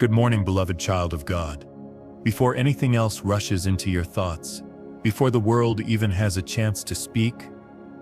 Good morning, beloved child of God. Before anything else rushes into your thoughts, before the world even has a chance to speak,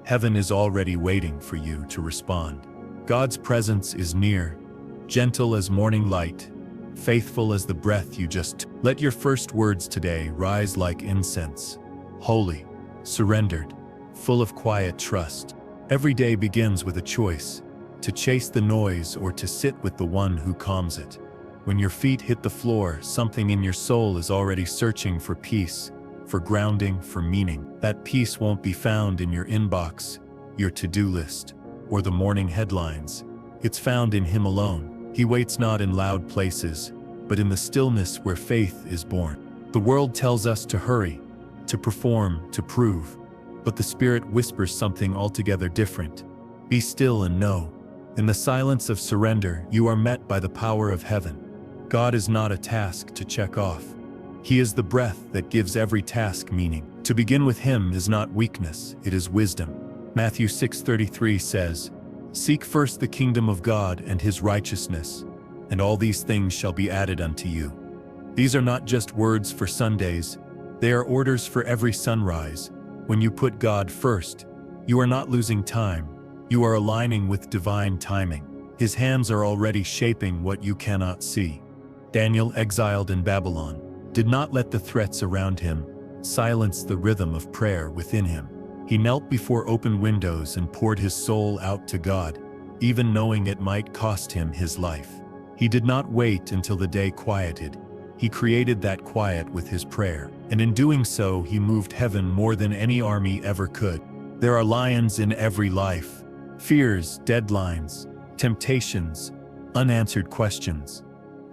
heaven is already waiting for you to respond. God's presence is near, gentle as morning light, faithful as the breath you just took. Let your first words today rise like incense, holy, surrendered, full of quiet trust. Every day begins with a choice, to chase the noise or to sit with the one who calms it. When your feet hit the floor, something in your soul is already searching for peace, for grounding, for meaning. That peace won't be found in your inbox, your to-do list, or the morning headlines. It's found in Him alone. He waits not in loud places, but in the stillness where faith is born. The world tells us to hurry, to perform, to prove, but the Spirit whispers something altogether different. Be still and know. In the silence of surrender, you are met by the power of heaven. God is not a task to check off. He is the breath that gives every task meaning. To begin with Him is not weakness, it is wisdom. Matthew 6:33 says, "Seek first the kingdom of God and His righteousness, and all these things shall be added unto you." These are not just words for Sundays, they are orders for every sunrise. When you put God first, you are not losing time, you are aligning with divine timing. His hands are already shaping what you cannot see. Daniel, exiled in Babylon, did not let the threats around him silence the rhythm of prayer within him. He knelt before open windows and poured his soul out to God, even knowing it might cost him his life. He did not wait until the day quieted. He created that quiet with his prayer, and in doing so, he moved heaven more than any army ever could. There are lions in every life, fears, deadlines, temptations, unanswered questions.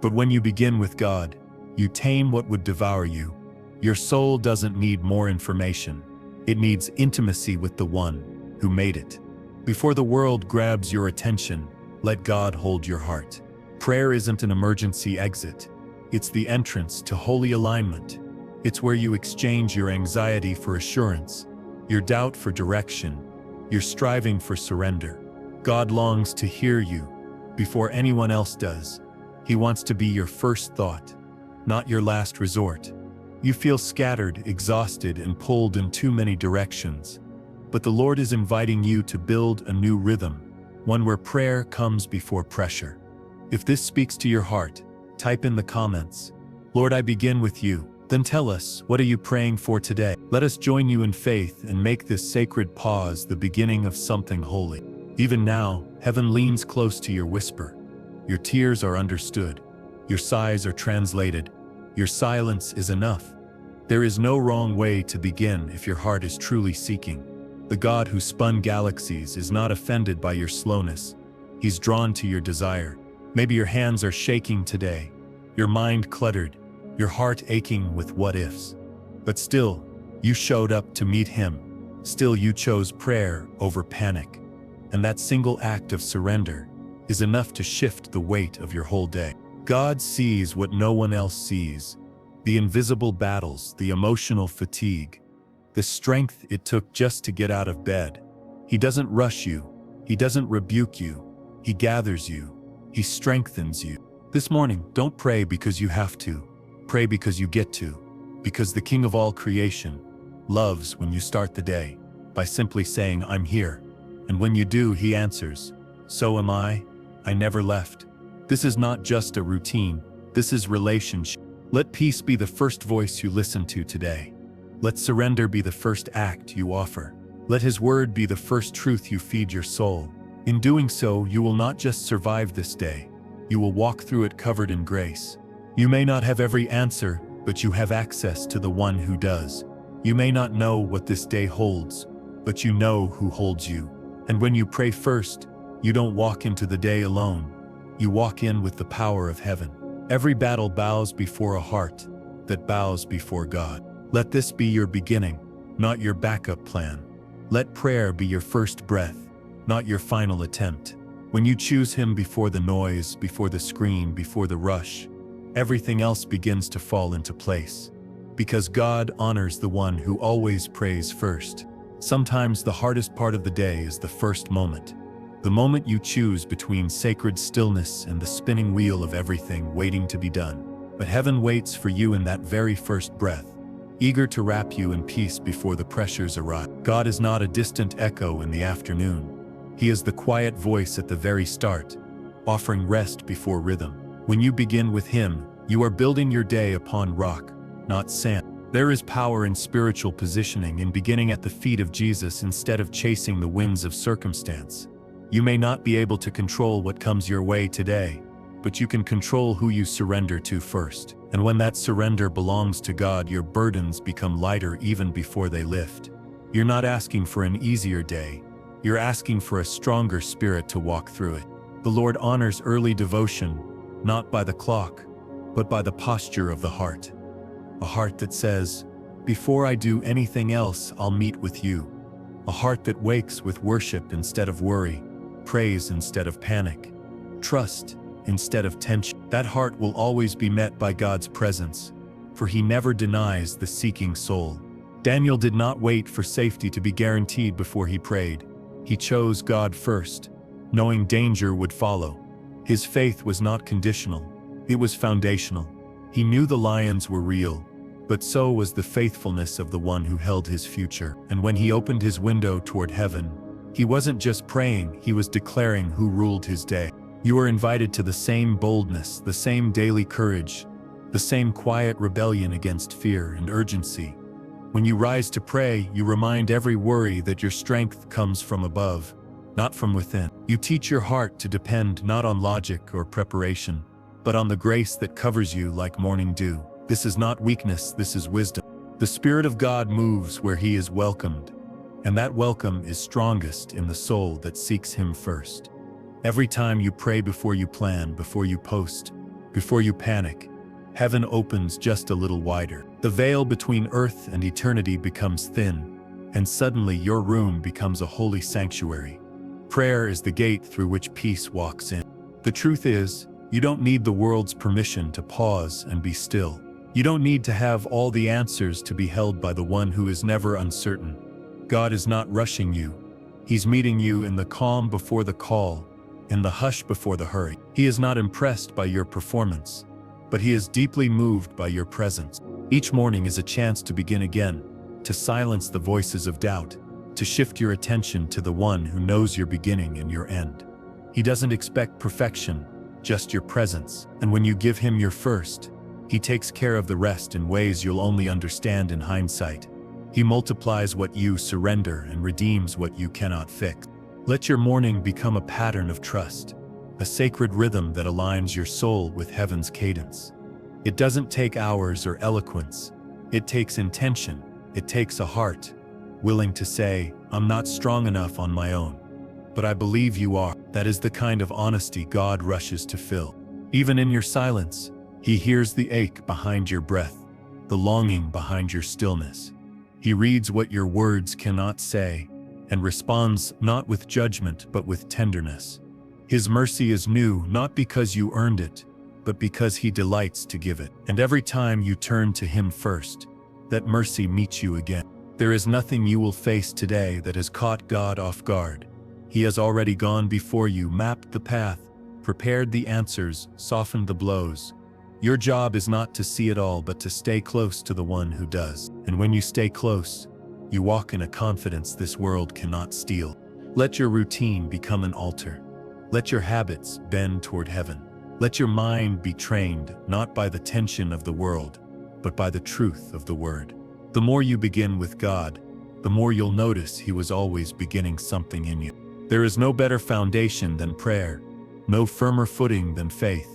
But when you begin with God, you tame what would devour you. Your soul doesn't need more information. It needs intimacy with the one who made it. Before the world grabs your attention, let God hold your heart. Prayer isn't an emergency exit. It's the entrance to holy alignment. It's where you exchange your anxiety for assurance, your doubt for direction, your striving for surrender. God longs to hear you before anyone else does. He wants to be your first thought, not your last resort. You feel scattered, exhausted, and pulled in too many directions. But the Lord is inviting you to build a new rhythm, one where prayer comes before pressure. If this speaks to your heart, type in the comments, "Lord, I begin with you." Then tell us, what are you praying for today? Let us join you in faith and make this sacred pause the beginning of something holy. Even now, heaven leans close to your whisper. Your tears are understood. Your sighs are translated. Your silence is enough. There is no wrong way to begin if your heart is truly seeking. The God who spun galaxies is not offended by your slowness. He's drawn to your desire. Maybe your hands are shaking today, your mind cluttered, your heart aching with what-ifs. But still, you showed up to meet Him. Still, you chose prayer over panic. And that single act of surrender is enough to shift the weight of your whole day. God sees what no one else sees. The invisible battles, the emotional fatigue, the strength it took just to get out of bed. He doesn't rush you. He doesn't rebuke you. He gathers you. He strengthens you. This morning, don't pray because you have to. Pray because you get to. Because the King of all creation loves when you start the day by simply saying, "I'm here." And when you do, He answers, "So am I. I never left." This is not just a routine. This is relationship. Let peace be the first voice you listen to today. Let surrender be the first act you offer. Let His word be the first truth you feed your soul. In doing so, you will not just survive this day. You will walk through it covered in grace. You may not have every answer, but you have access to the one who does. You may not know what this day holds, but you know who holds you. And when you pray first, you don't walk into the day alone. You walk in with the power of heaven. Every battle bows before a heart that bows before God. Let this be your beginning, not your backup plan. Let prayer be your first breath, not your final attempt. When you choose Him before the noise, before the screen, before the rush, everything else begins to fall into place. Because God honors the one who always prays first. Sometimes the hardest part of the day is the first moment. The moment you choose between sacred stillness and the spinning wheel of everything waiting to be done. But heaven waits for you in that very first breath, eager to wrap you in peace before the pressures arrive. God is not a distant echo in the afternoon. He is the quiet voice at the very start, offering rest before rhythm. When you begin with Him, you are building your day upon rock, not sand. There is power in spiritual positioning, in beginning at the feet of Jesus instead of chasing the winds of circumstance. You may not be able to control what comes your way today, but you can control who you surrender to first. And when that surrender belongs to God, your burdens become lighter even before they lift. You're not asking for an easier day. You're asking for a stronger spirit to walk through it. The Lord honors early devotion, not by the clock, but by the posture of the heart. A heart that says, "Before I do anything else, I'll meet with you." A heart that wakes with worship instead of worry, praise instead of panic, trust instead of tension. That heart will always be met by God's presence, for He never denies the seeking soul. Daniel did not wait for safety to be guaranteed before he prayed. He chose God first, knowing danger would follow. His faith was not conditional, it was foundational. He knew the lions were real, but so was the faithfulness of the one who held his future. And when he opened his window toward heaven, he wasn't just praying, he was declaring who ruled his day. You are invited to the same boldness, the same daily courage, the same quiet rebellion against fear and urgency. When you rise to pray, you remind every worry that your strength comes from above, not from within. You teach your heart to depend not on logic or preparation, but on the grace that covers you like morning dew. This is not weakness, this is wisdom. The Spirit of God moves where He is welcomed, and that welcome is strongest in the soul that seeks Him first. Every time you pray before you plan, before you post, before you panic, heaven opens just a little wider. The veil between earth and eternity becomes thin, and suddenly your room becomes a holy sanctuary. Prayer is the gate through which peace walks in. The truth is, you don't need the world's permission to pause and be still. You don't need to have all the answers to be held by the one who is never uncertain. God is not rushing you. He's meeting you in the calm before the call, in the hush before the hurry. He is not impressed by your performance, but He is deeply moved by your presence. Each morning is a chance to begin again, to silence the voices of doubt, to shift your attention to the one who knows your beginning and your end. He doesn't expect perfection, just your presence. And when you give Him your first, He takes care of the rest in ways you'll only understand in hindsight. He multiplies what you surrender and redeems what you cannot fix. Let your morning become a pattern of trust, a sacred rhythm that aligns your soul with heaven's cadence. It doesn't take hours or eloquence. It takes intention. It takes a heart willing to say, "I'm not strong enough on my own, but I believe you are." That is the kind of honesty God rushes to fill. Even in your silence, He hears the ache behind your breath, the longing behind your stillness. He reads what your words cannot say, and responds not with judgment but with tenderness. His mercy is new, not because you earned it, but because He delights to give it. And every time you turn to Him first, that mercy meets you again. There is nothing you will face today that has caught God off guard. He has already gone before you, mapped the path, prepared the answers, softened the blows. Your job is not to see it all, but to stay close to the one who does. And when you stay close, you walk in a confidence this world cannot steal. Let your routine become an altar. Let your habits bend toward heaven. Let your mind be trained not by the tension of the world, but by the truth of the Word. The more you begin with God, the more you'll notice He was always beginning something in you. There is no better foundation than prayer, no firmer footing than faith,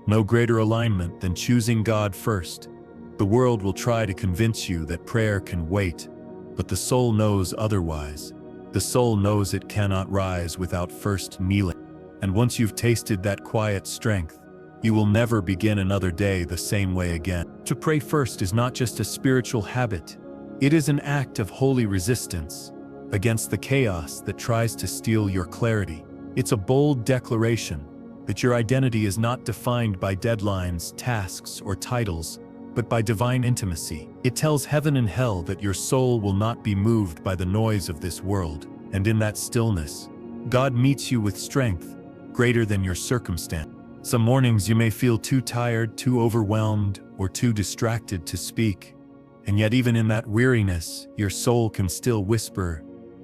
no greater alignment than choosing God first. The world will try to convince you that prayer can wait, but the soul knows otherwise. The soul knows it cannot rise without first kneeling. And once you've tasted that quiet strength, you will never begin another day the same way again. To pray first is not just a spiritual habit. It is an act of holy resistance against the chaos that tries to steal your clarity. It's a bold declaration that your identity is not defined by deadlines, tasks, or titles, but by divine intimacy. It tells heaven and hell that your soul will not be moved by the noise of this world, and in that stillness, God meets you with strength greater than your circumstance. Some mornings you may feel too tired, too overwhelmed, or too distracted to speak. And yet even in that weariness, your soul can still whisper,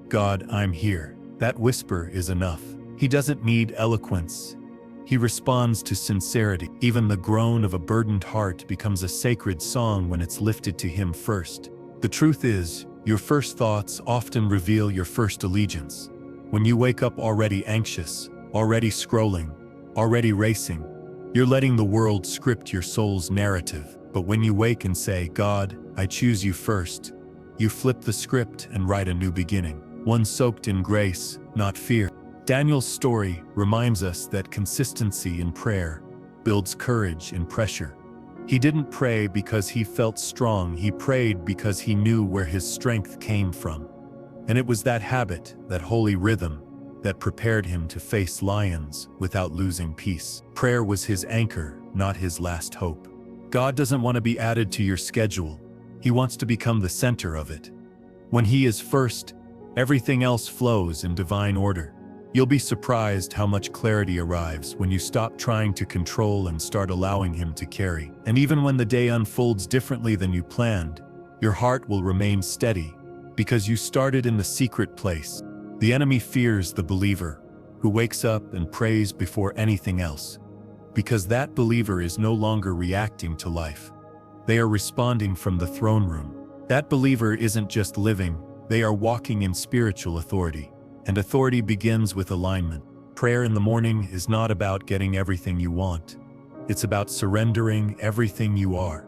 "God, I'm here." That whisper is enough. He doesn't need eloquence. He responds to sincerity. Even the groan of a burdened heart becomes a sacred song when it's lifted to Him first. The truth is, your first thoughts often reveal your first allegiance. When you wake up already anxious, already scrolling, already racing, you're letting the world script your soul's narrative. But when you wake and say, "God, I choose you first," you flip the script and write a new beginning, one soaked in grace, not fear. Daniel's story reminds us that consistency in prayer builds courage in pressure. He didn't pray because he felt strong, he prayed because he knew where his strength came from. And it was that habit, that holy rhythm, that prepared him to face lions without losing peace. Prayer was his anchor, not his last hope. God doesn't want to be added to your schedule. He wants to become the center of it. When He is first, everything else flows in divine order. You'll be surprised how much clarity arrives when you stop trying to control and start allowing Him to carry. And even when the day unfolds differently than you planned, your heart will remain steady because you started in the secret place. The enemy fears the believer who wakes up and prays before anything else, because that believer is no longer reacting to life. They are responding from the throne room. That believer isn't just living, they are walking in spiritual authority. And authority begins with alignment. Prayer in the morning is not about getting everything you want. It's about surrendering everything you are.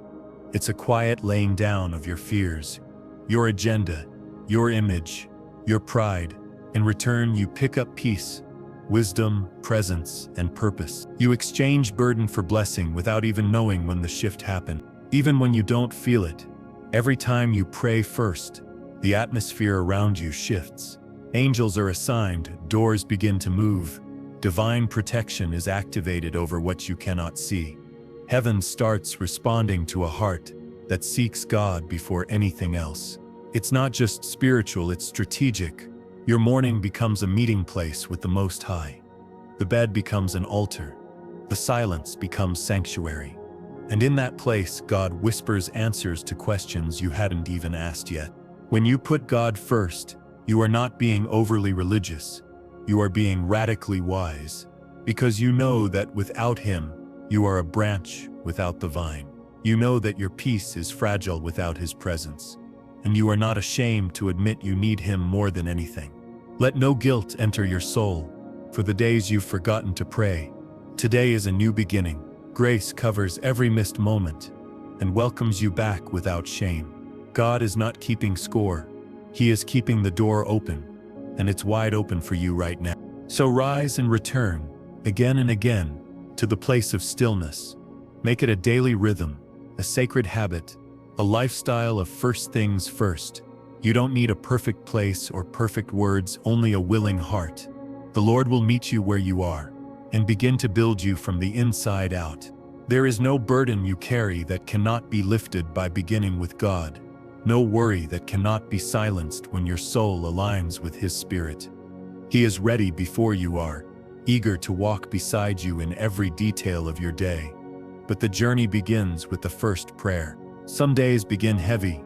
It's a quiet laying down of your fears, your agenda, your image, your pride. In return, you pick up peace, wisdom, presence, and purpose. You exchange burden for blessing without even knowing when the shift happened. Even when you don't feel it, every time you pray first, the atmosphere around you shifts. Angels are assigned, doors begin to move, divine protection is activated over what you cannot see. Heaven starts responding to a heart that seeks God before anything else. It's not just spiritual, it's strategic. Your morning becomes a meeting place with the Most High. The bed becomes an altar. The silence becomes sanctuary. And in that place, God whispers answers to questions you hadn't even asked yet. When you put God first, you are not being overly religious. You are being radically wise, because you know that without Him, you are a branch without the vine. You know that your peace is fragile without His presence, and you are not ashamed to admit you need Him more than anything. Let no guilt enter your soul for the days you've forgotten to pray. Today is a new beginning. Grace covers every missed moment and welcomes you back without shame. God is not keeping score. He is keeping the door open, and it's wide open for you right now. So rise and return, again and again, to the place of stillness. Make it a daily rhythm, a sacred habit, a lifestyle of first things first. You don't need a perfect place or perfect words, only a willing heart. The Lord will meet you where you are and begin to build you from the inside out. There is no burden you carry that cannot be lifted by beginning with God. No worry that cannot be silenced when your soul aligns with His Spirit. He is ready before you are, eager to walk beside you in every detail of your day. But the journey begins with the first prayer. Some days begin heavy,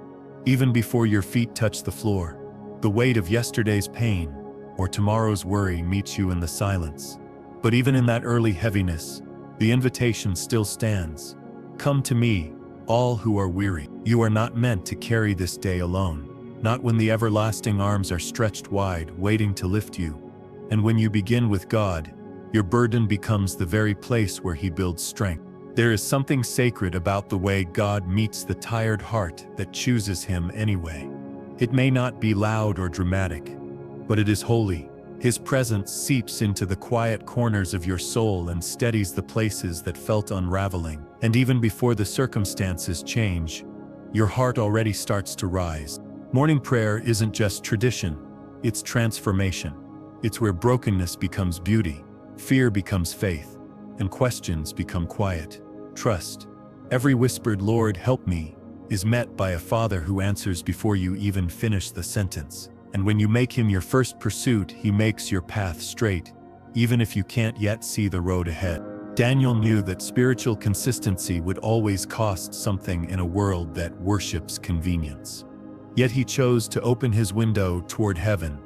even before your feet touch the floor. The weight of yesterday's pain or tomorrow's worry meets you in the silence. But even in that early heaviness, the invitation still stands. Come to me, all who are weary. You are not meant to carry this day alone, not when the everlasting arms are stretched wide, waiting to lift you. And when you begin with God, your burden becomes the very place where He builds strength. There is something sacred about the way God meets the tired heart that chooses Him anyway. It may not be loud or dramatic, but it is holy. His presence seeps into the quiet corners of your soul and steadies the places that felt unraveling. And even before the circumstances change, your heart already starts to rise. Morning prayer isn't just tradition, it's transformation. It's where brokenness becomes beauty, fear becomes faith, and questions become quiet. Trust. Every whispered "Lord, help me" is met by a Father who answers before you even finish the sentence. And when you make him your first pursuit, he makes your path straight, even if you can't yet see the road ahead. Daniel knew that spiritual consistency would always cost something in a world that worships convenience. Yet he chose to open his window toward heaven,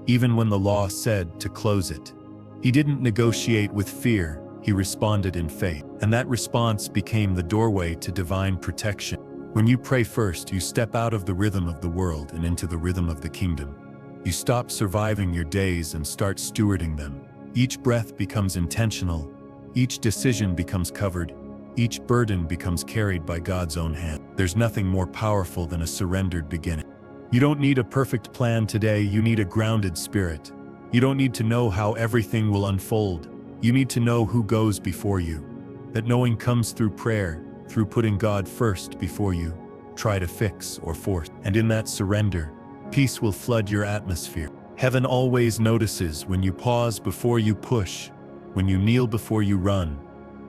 even when the law said to close it. He didn't negotiate with fear, he responded in faith. And that response became the doorway to divine protection. When you pray first, you step out of the rhythm of the world and into the rhythm of the kingdom. You stop surviving your days and start stewarding them. Each breath becomes intentional, each decision becomes covered, each burden becomes carried by God's own hand. There's nothing more powerful than a surrendered beginning. You don't need a perfect plan today, you need a grounded spirit. You don't need to know how everything will unfold. You need to know who goes before you. That knowing comes through prayer, through putting God first before you try to fix or force. And in that surrender, peace will flood your atmosphere. Heaven always notices when you pause before you push, when you kneel before you run,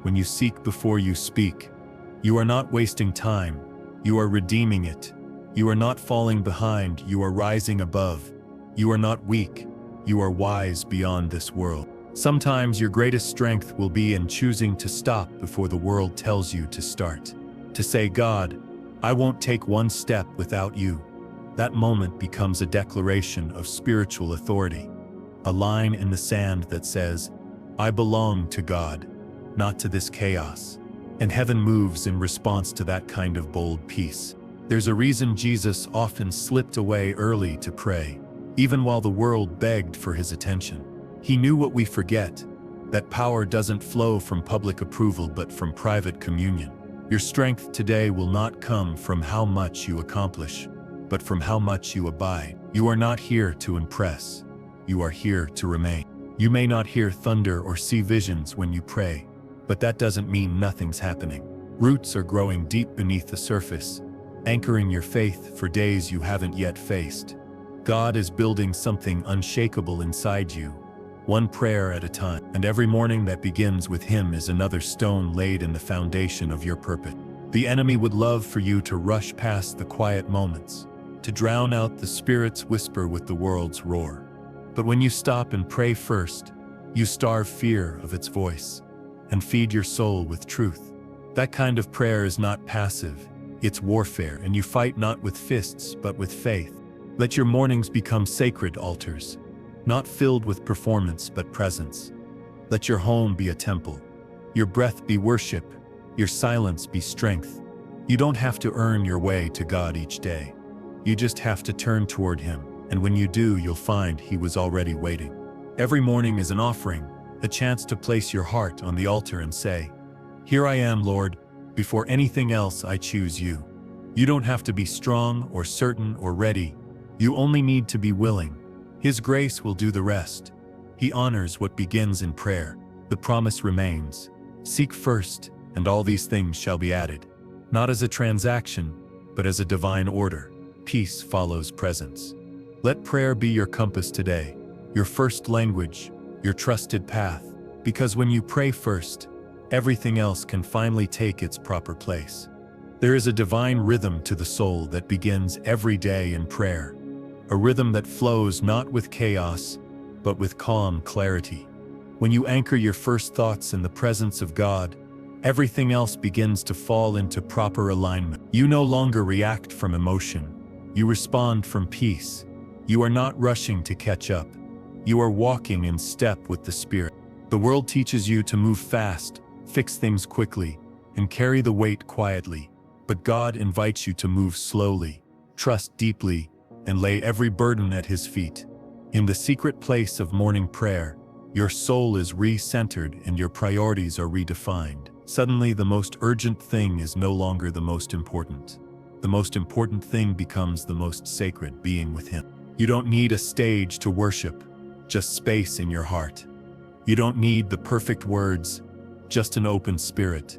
when you seek before you speak. You are not wasting time, you are redeeming it. You are not falling behind, you are rising above. You are not weak, you are wise beyond this world. Sometimes your greatest strength will be in choosing to stop before the world tells you to start. To say, God, I won't take one step without you. That moment becomes a declaration of spiritual authority. A line in the sand that says, I belong to God, not to this chaos. And heaven moves in response to that kind of bold peace. There's a reason Jesus often slipped away early to pray, even while the world begged for his attention. He knew what we forget, that power doesn't flow from public approval but from private communion. Your strength today will not come from how much you accomplish, but from how much you abide. You are not here to impress, you are here to remain. You may not hear thunder or see visions when you pray, but that doesn't mean nothing's happening. Roots are growing deep beneath the surface, anchoring your faith for days you haven't yet faced. God is building something unshakable inside you, one prayer at a time. And every morning that begins with him is another stone laid in the foundation of your purpose. The enemy would love for you to rush past the quiet moments, to drown out the Spirit's whisper with the world's roar. But when you stop and pray first, you starve fear of its voice and feed your soul with truth. That kind of prayer is not passive, it's warfare, and you fight not with fists but with faith. Let your mornings become sacred altars, not filled with performance but presence. Let your home be a temple, your breath be worship, your silence be strength. You don't have to earn your way to God each day. You just have to turn toward him, and when you do, you'll find he was already waiting. Every morning is an offering, a chance to place your heart on the altar and say, Here I am, Lord, before anything else I choose you. You don't have to be strong or certain or ready. You only need to be willing. His grace will do the rest. He honors what begins in prayer. The promise remains. Seek first, and all these things shall be added. Not as a transaction, but as a divine order. Peace follows presence. Let prayer be your compass today, your first language, your trusted path, because when you pray first, everything else can finally take its proper place. There is a divine rhythm to the soul that begins every day in prayer, a rhythm that flows not with chaos, but with calm clarity. When you anchor your first thoughts in the presence of God, everything else begins to fall into proper alignment. You no longer react from emotion, you respond from peace. You are not rushing to catch up. You are walking in step with the Spirit. The world teaches you to move fast, fix things quickly, and carry the weight quietly. But God invites you to move slowly, trust deeply, and lay every burden at his feet. In the secret place of morning prayer, your soul is re-centered and your priorities are redefined. Suddenly, the most urgent thing is no longer the most important. The most important thing becomes the most sacred, being with him. You don't need a stage to worship, just space in your heart. You don't need the perfect words, just an open spirit.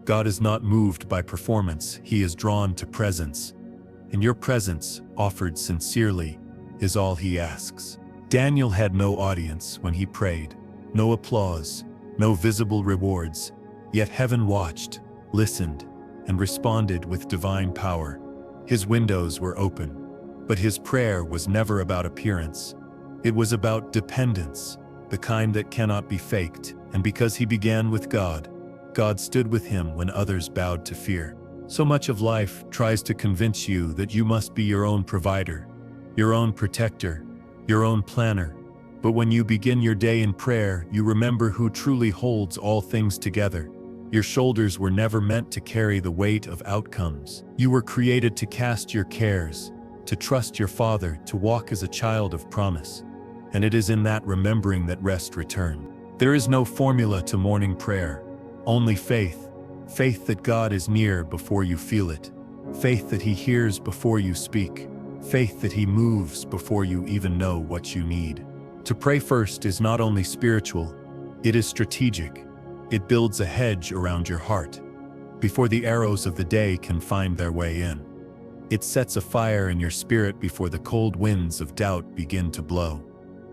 God is not moved by performance, he is drawn to presence. And your presence, offered sincerely, is all he asks. Daniel had no audience when he prayed, no applause, no visible rewards, yet heaven watched, listened, and responded with divine power. His windows were open, But his prayer was never about appearance. It was about dependence, the kind that cannot be faked. And because he began with God, God stood with him when others bowed to fear. So much of life tries to convince you that you must be your own provider, your own protector, your own planner. But when you begin your day in prayer, you remember who truly holds all things together. Your shoulders were never meant to carry the weight of outcomes. You were created to cast your cares, to trust your Father, to walk as a child of promise. And it is in that remembering that rest returns. There is no formula to morning prayer, only faith. Faith that God is near before you feel it. Faith that he hears before you speak. Faith that he moves before you even know what you need. To pray first is not only spiritual, it is strategic. It builds a hedge around your heart before the arrows of the day can find their way in. It sets a fire in your spirit before the cold winds of doubt begin to blow.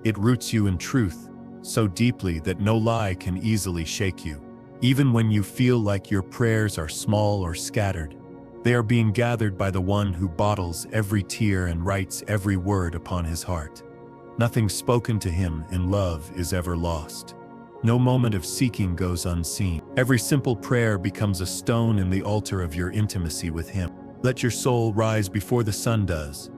It roots you in truth so deeply that no lie can easily shake you. Even when you feel like your prayers are small or scattered, they are being gathered by the one who bottles every tear and writes every word upon his heart. Nothing spoken to him in love is ever lost. No moment of seeking goes unseen. Every simple prayer becomes a stone in the altar of your intimacy with him. Let your soul rise before the sun does.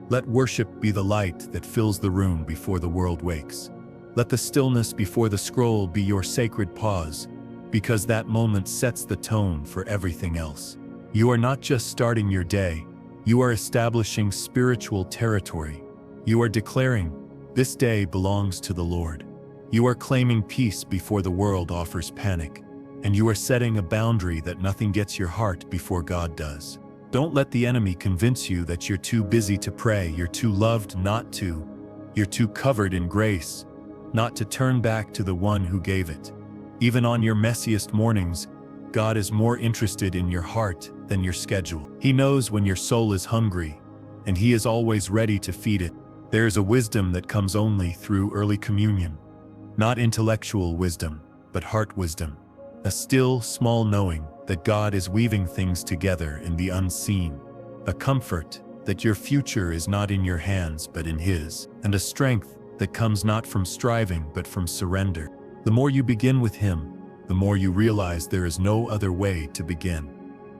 Let worship be the light that fills the room before the world wakes. Let the stillness before the scroll be your sacred pause, because that moment sets the tone for everything else. You are not just starting your day, you are establishing spiritual territory. You are declaring, "This day belongs to the Lord." You are claiming peace before the world offers panic, and you are setting a boundary that nothing gets your heart before God does. Don't let the enemy convince you that you're too busy to pray, you're too loved not to, you're too covered in grace not to turn back to the one who gave it. Even on your messiest mornings, God is more interested in your heart than your schedule. He knows when your soul is hungry, and he is always ready to feed it. There is a wisdom that comes only through early communion. Not intellectual wisdom, but heart wisdom. A still, small knowing that God is weaving things together in the unseen. A comfort that your future is not in your hands but in his. And a strength that comes not from striving but from surrender. The more you begin with him, the more you realize there is no other way to begin.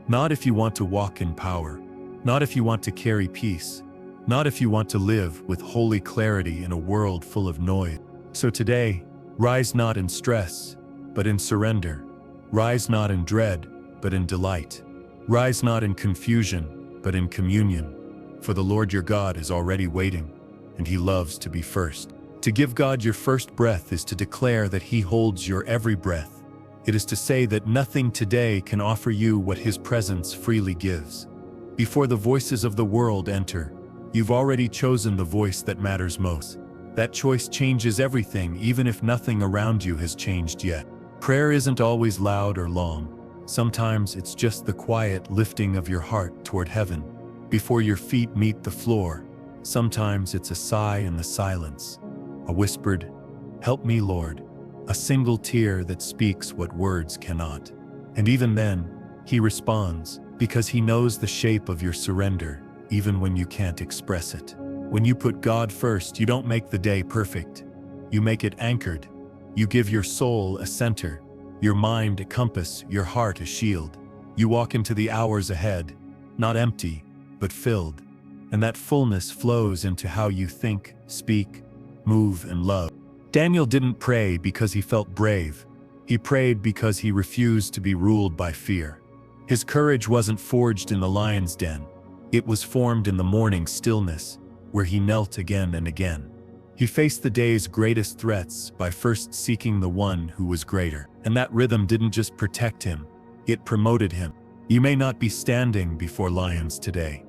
Not if you want to walk in power, not if you want to carry peace, not if you want to live with holy clarity in a world full of noise. So today, rise not in stress, but in surrender. Rise not in dread, but in delight. Rise not in confusion, but in communion. For the Lord your God is already waiting, and he loves to be first. To give God your first breath is to declare that he holds your every breath. It is to say that nothing today can offer you what his presence freely gives. Before the voices of the world enter, you've already chosen the voice that matters most. That choice changes everything, even if nothing around you has changed yet. Prayer isn't always loud or long. Sometimes it's just the quiet lifting of your heart toward heaven before your feet meet the floor. Sometimes it's a sigh in the silence, a whispered, "Help me, Lord," a single tear that speaks what words cannot. And even then, he responds, because he knows the shape of your surrender, even when you can't express it. When you put God first, you don't make the day perfect. You make it anchored. You give your soul a center, your mind a compass, your heart a shield. You walk into the hours ahead, not empty, but filled. And that fullness flows into how you think, speak, move, and love. Daniel didn't pray because he felt brave. He prayed because he refused to be ruled by fear. His courage wasn't forged in the lion's den. It was formed in the morning stillness, where he knelt again and again. He faced the day's greatest threats by first seeking the one who was greater. And that rhythm didn't just protect him, it promoted him. You may not be standing before lions today,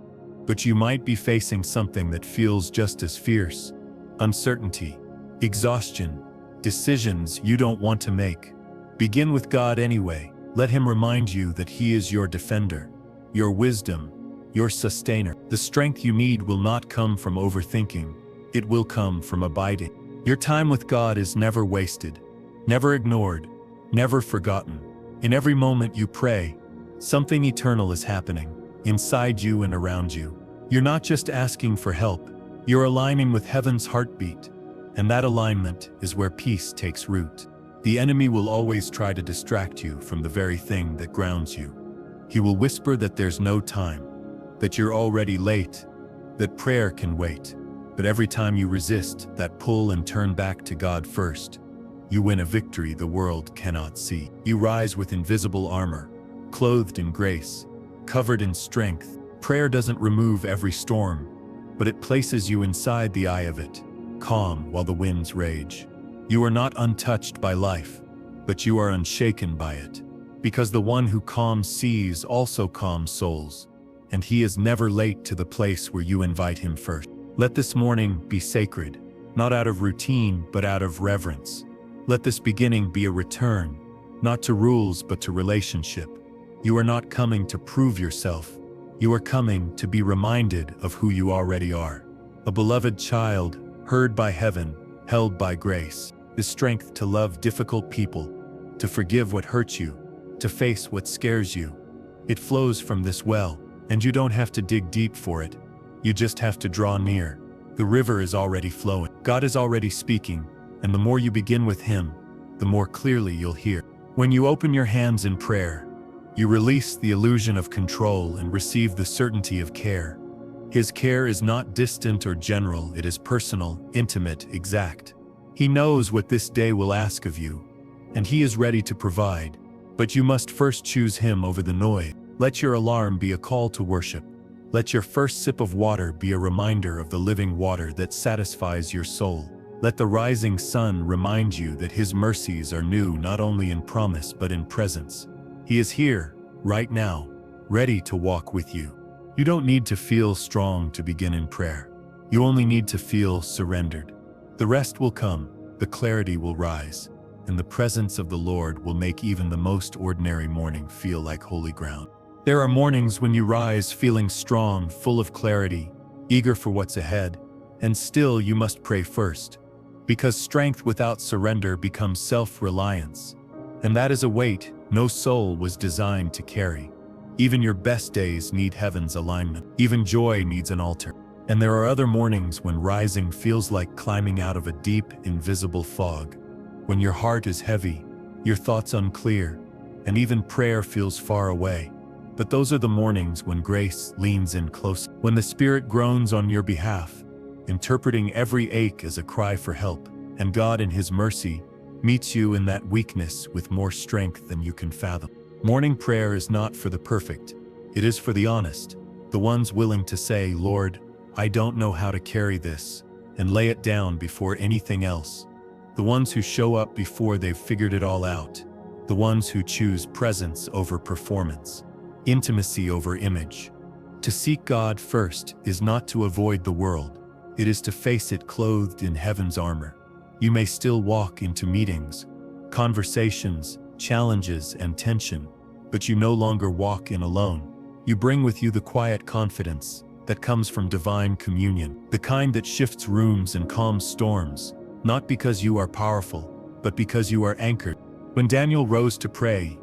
but you might be facing something that feels just as fierce. Uncertainty, exhaustion, decisions you don't want to make. Begin with God anyway. Let him remind you that he is your defender, your wisdom, your sustainer. The strength you need will not come from overthinking. It will come from abiding. Your time with God is never wasted, never ignored, never forgotten. In every moment you pray, something eternal is happening, inside you and around you. You're not just asking for help, you're aligning with heaven's heartbeat, and that alignment is where peace takes root. The enemy will always try to distract you from the very thing that grounds you. He will whisper that there's no time, that you're already late, that prayer can wait. But every time you resist that pull and turn back to God first, you win a victory the world cannot see. You rise with invisible armor, clothed in grace, covered in strength. Prayer doesn't remove every storm, but it places you inside the eye of it, calm while the winds rage. You are not untouched by life, but you are unshaken by it, because the one who calms seas also calms souls, and he is never late to the place where you invite him first. Let this morning be sacred, not out of routine, but out of reverence. Let this beginning be a return, not to rules, but to relationship. You are not coming to prove yourself. You are coming to be reminded of who you already are. A beloved child, heard by heaven, held by grace. The strength to love difficult people, to forgive what hurts you, to face what scares you. It flows from this well, and you don't have to dig deep for it. You just have to draw near. The river is already flowing. God is already speaking, and the more you begin with Him, the more clearly you'll hear. When you open your hands in prayer, you release the illusion of control and receive the certainty of care. His care is not distant or general, it is personal, intimate, exact. He knows what this day will ask of you, and He is ready to provide, but you must first choose Him over the noise. Let your alarm be a call to worship. Let your first sip of water be a reminder of the living water that satisfies your soul. Let the rising sun remind you that His mercies are new not only in promise but in presence. He is here, right now, ready to walk with you. You don't need to feel strong to begin in prayer. You only need to feel surrendered. The rest will come, the clarity will rise, and the presence of the Lord will make even the most ordinary morning feel like holy ground. There are mornings when you rise feeling strong, full of clarity, eager for what's ahead, and still you must pray first, because strength without surrender becomes self-reliance, and that is a weight no soul was designed to carry. Even your best days need heaven's alignment. Even joy needs an altar. And there are other mornings when rising feels like climbing out of a deep, invisible fog, when your heart is heavy, your thoughts unclear, and even prayer feels far away. But those are the mornings when grace leans in close, when the Spirit groans on your behalf, interpreting every ache as a cry for help, and God in His mercy meets you in that weakness with more strength than you can fathom. Morning prayer is not for the perfect, it is for the honest, the ones willing to say, Lord, I don't know how to carry this, and lay it down before anything else. The ones who show up before they've figured it all out. The ones who choose presence over performance, intimacy over image. To seek God first is not to avoid the world. It is to face it clothed in heaven's armor. You may still walk into meetings, conversations, challenges, and tension, but you no longer walk in alone. You bring with you the quiet confidence that comes from divine communion, the kind that shifts rooms and calms storms, not because you are powerful, but because you are anchored. When Daniel rose to pray,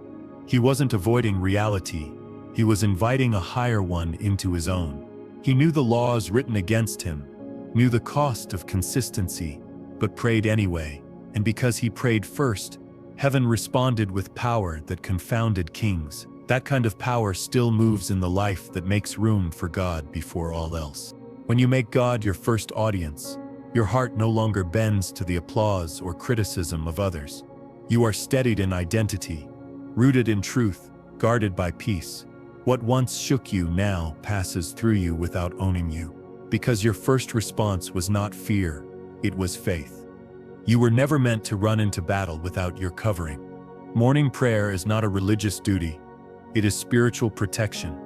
he wasn't avoiding reality, he was inviting a higher one into his own. He knew the laws written against him, knew the cost of consistency, but prayed anyway, and because he prayed first, heaven responded with power that confounded kings. That kind of power still moves in the life that makes room for God before all else. When you make God your first audience, your heart no longer bends to the applause or criticism of others. You are steadied in identity, rooted in truth, guarded by peace. What once shook you now passes through you without owning you, because your first response was not fear, it was faith. You were never meant to run into battle without your covering. Morning prayer is not a religious duty. It is spiritual protection.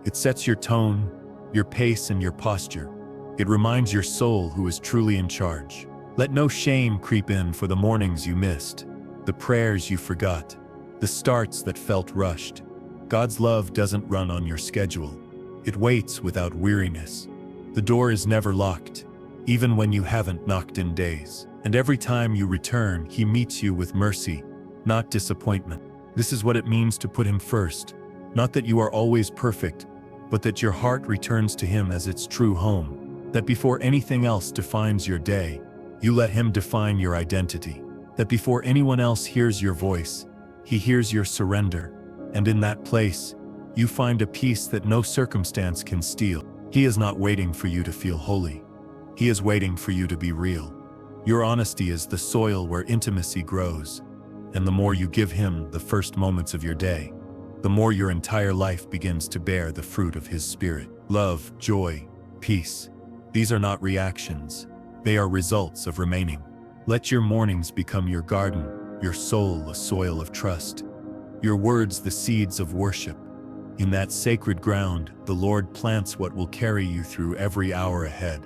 It sets your tone, your pace, and your posture. It reminds your soul who is truly in charge. Let no shame creep in for the mornings you missed, the prayers you forgot, the starts that felt rushed. God's love doesn't run on your schedule. It waits without weariness. The door is never locked, even when you haven't knocked in days. And every time you return, He meets you with mercy, not disappointment. This is what it means to put Him first. Not that you are always perfect, but that your heart returns to Him as its true home. That before anything else defines your day, you let Him define your identity. That before anyone else hears your voice, He hears your surrender. And in that place, you find a peace that no circumstance can steal. He is not waiting for you to feel holy. He is waiting for you to be real. Your honesty is the soil where intimacy grows. And the more you give Him the first moments of your day, the more your entire life begins to bear the fruit of His Spirit. Love, joy, peace. These are not reactions. They are results of remaining. Let your mornings become your garden, your soul a soil of trust, your words the seeds of worship. In that sacred ground, the Lord plants what will carry you through every hour ahead.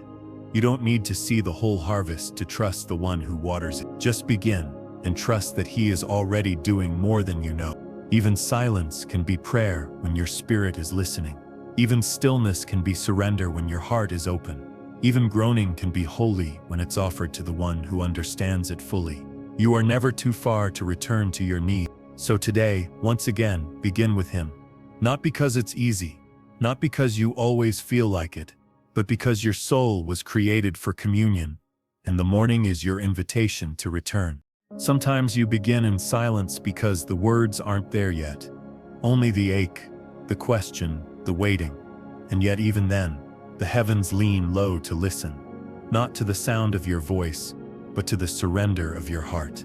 You don't need to see the whole harvest to trust the one who waters it. Just begin and trust that He is already doing more than you know. Even silence can be prayer when your spirit is listening. Even stillness can be surrender when your heart is open. Even groaning can be holy when it's offered to the one who understands it fully. You are never too far to return to your need. So today, once again, begin with Him. Not because it's easy, not because you always feel like it, but because your soul was created for communion, and the morning is your invitation to return. Sometimes you begin in silence because the words aren't there yet. Only the ache, the question, the waiting. And yet even then, the heavens lean low to listen, not to the sound of your voice, but to the surrender of your heart.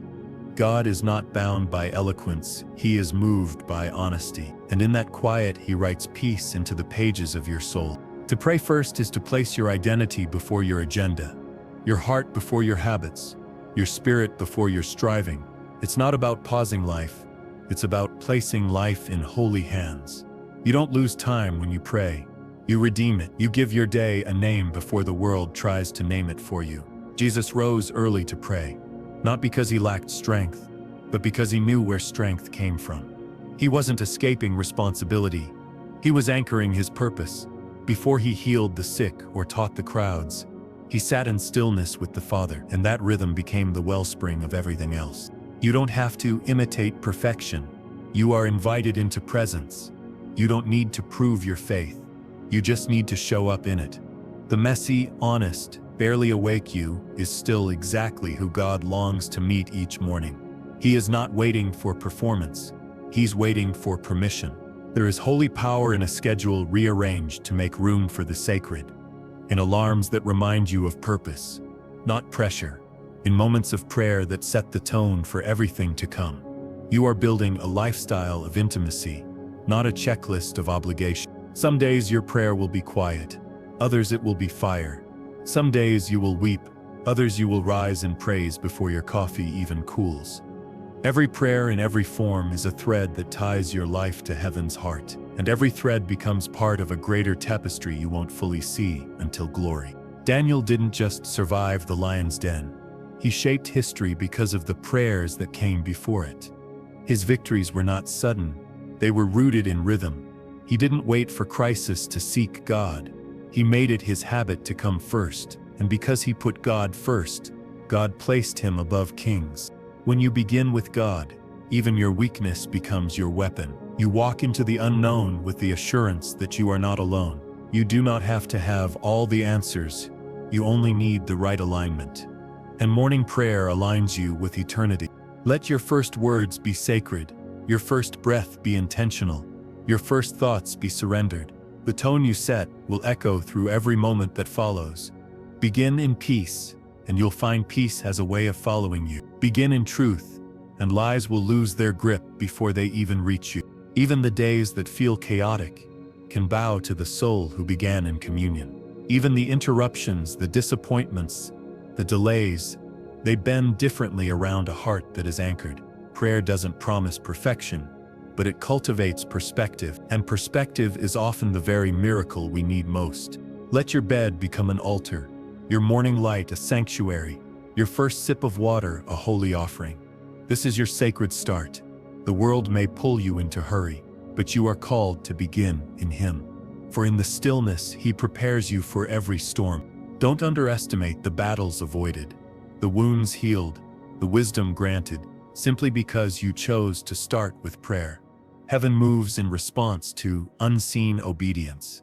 God is not bound by eloquence, He is moved by honesty. And in that quiet, He writes peace into the pages of your soul. To pray first is to place your identity before your agenda, your heart before your habits, your spirit before your striving. It's not about pausing life, it's about placing life in holy hands. You don't lose time when you pray. You redeem it. You give your day a name before the world tries to name it for you. Jesus rose early to pray, not because He lacked strength, but because He knew where strength came from. He wasn't escaping responsibility. He was anchoring His purpose. Before He healed the sick or taught the crowds, He sat in stillness with the Father, and that rhythm became the wellspring of everything else. You don't have to imitate perfection. You are invited into presence. You don't need to prove your faith. You just need to show up in it. The messy, honest, barely awake you is still exactly who God longs to meet each morning. He is not waiting for performance. He's waiting for permission. There is holy power in a schedule rearranged to make room for the sacred, in alarms that remind you of purpose, not pressure, in moments of prayer that set the tone for everything to come. You are building a lifestyle of intimacy, not a checklist of obligation. Some days your prayer will be quiet, others it will be fire. Some days you will weep, others you will rise in praise before your coffee even cools. Every prayer in every form is a thread that ties your life to heaven's heart, and every thread becomes part of a greater tapestry you won't fully see until glory. Daniel didn't just survive the lion's den. He shaped history because of the prayers that came before it. His victories were not sudden, they were rooted in rhythm. He didn't wait for crisis to seek God. He made it his habit to come first, and because he put God first, God placed him above kings. When you begin with God, even your weakness becomes your weapon. You walk into the unknown with the assurance that you are not alone. You do not have to have all the answers. You only need the right alignment. And morning prayer aligns you with eternity. Let your first words be sacred, your first breath be intentional, your first thoughts be surrendered. The tone you set will echo through every moment that follows. Begin in peace, and you'll find peace has a way of following you. Begin in truth, and lies will lose their grip before they even reach you. Even the days that feel chaotic can bow to the soul who began in communion. Even the interruptions, the disappointments, the delays, they bend differently around a heart that is anchored. Prayer doesn't promise perfection, but it cultivates perspective, and perspective is often the very miracle we need most. Let your bed become an altar, your morning light a sanctuary, your first sip of water a holy offering. This is your sacred start. The world may pull you into hurry, but you are called to begin in Him. For in the stillness, He prepares you for every storm. Don't underestimate the battles avoided, the wounds healed, the wisdom granted, simply because you chose to start with prayer. Heaven moves in response to unseen obedience.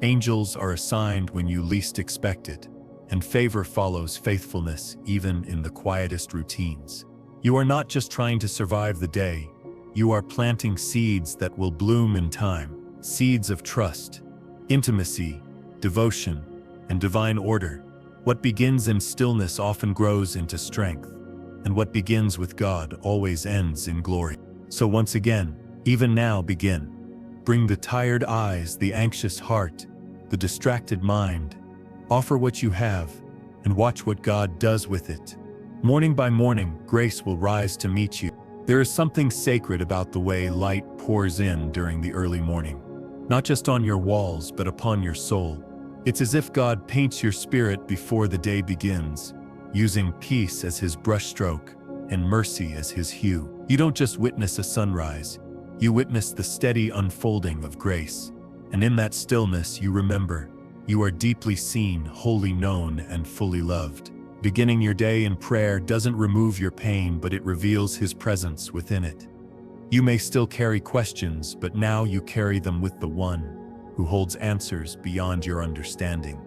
Angels are assigned when you least expect it, and favor follows faithfulness even in the quietest routines. You are not just trying to survive the day, you are planting seeds that will bloom in time, seeds of trust, intimacy, devotion, and divine order. What begins in stillness often grows into strength, and what begins with God always ends in glory. So once again, even now begin. Bring the tired eyes, the anxious heart, the distracted mind. Offer what you have, and watch what God does with it. Morning by morning, grace will rise to meet you. There is something sacred about the way light pours in during the early morning, not just on your walls, but upon your soul. It's as if God paints your spirit before the day begins, using peace as his brushstroke and mercy as his hue. You don't just witness a sunrise, you witness the steady unfolding of grace. And in that stillness, you remember, you are deeply seen, wholly known, and fully loved. Beginning your day in prayer doesn't remove your pain, but it reveals his presence within it. You may still carry questions, but now you carry them with the one who holds answers beyond your understanding.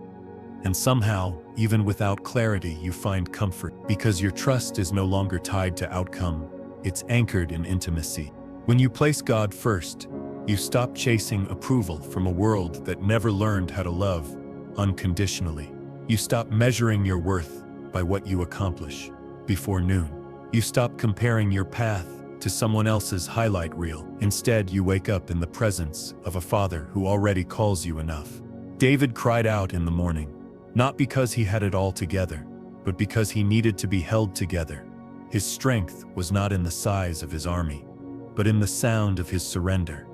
And somehow, even without clarity, you find comfort, because your trust is no longer tied to outcome, it's anchored in intimacy. When you place God first, you stop chasing approval from a world that never learned how to love unconditionally. You stop measuring your worth by what you accomplish before noon. You stop comparing your path to someone else's highlight reel. Instead, you wake up in the presence of a Father who already calls you enough. David cried out in the morning, not because he had it all together, but because he needed to be held together. His strength was not in the size of his army, but in the sound of his surrender.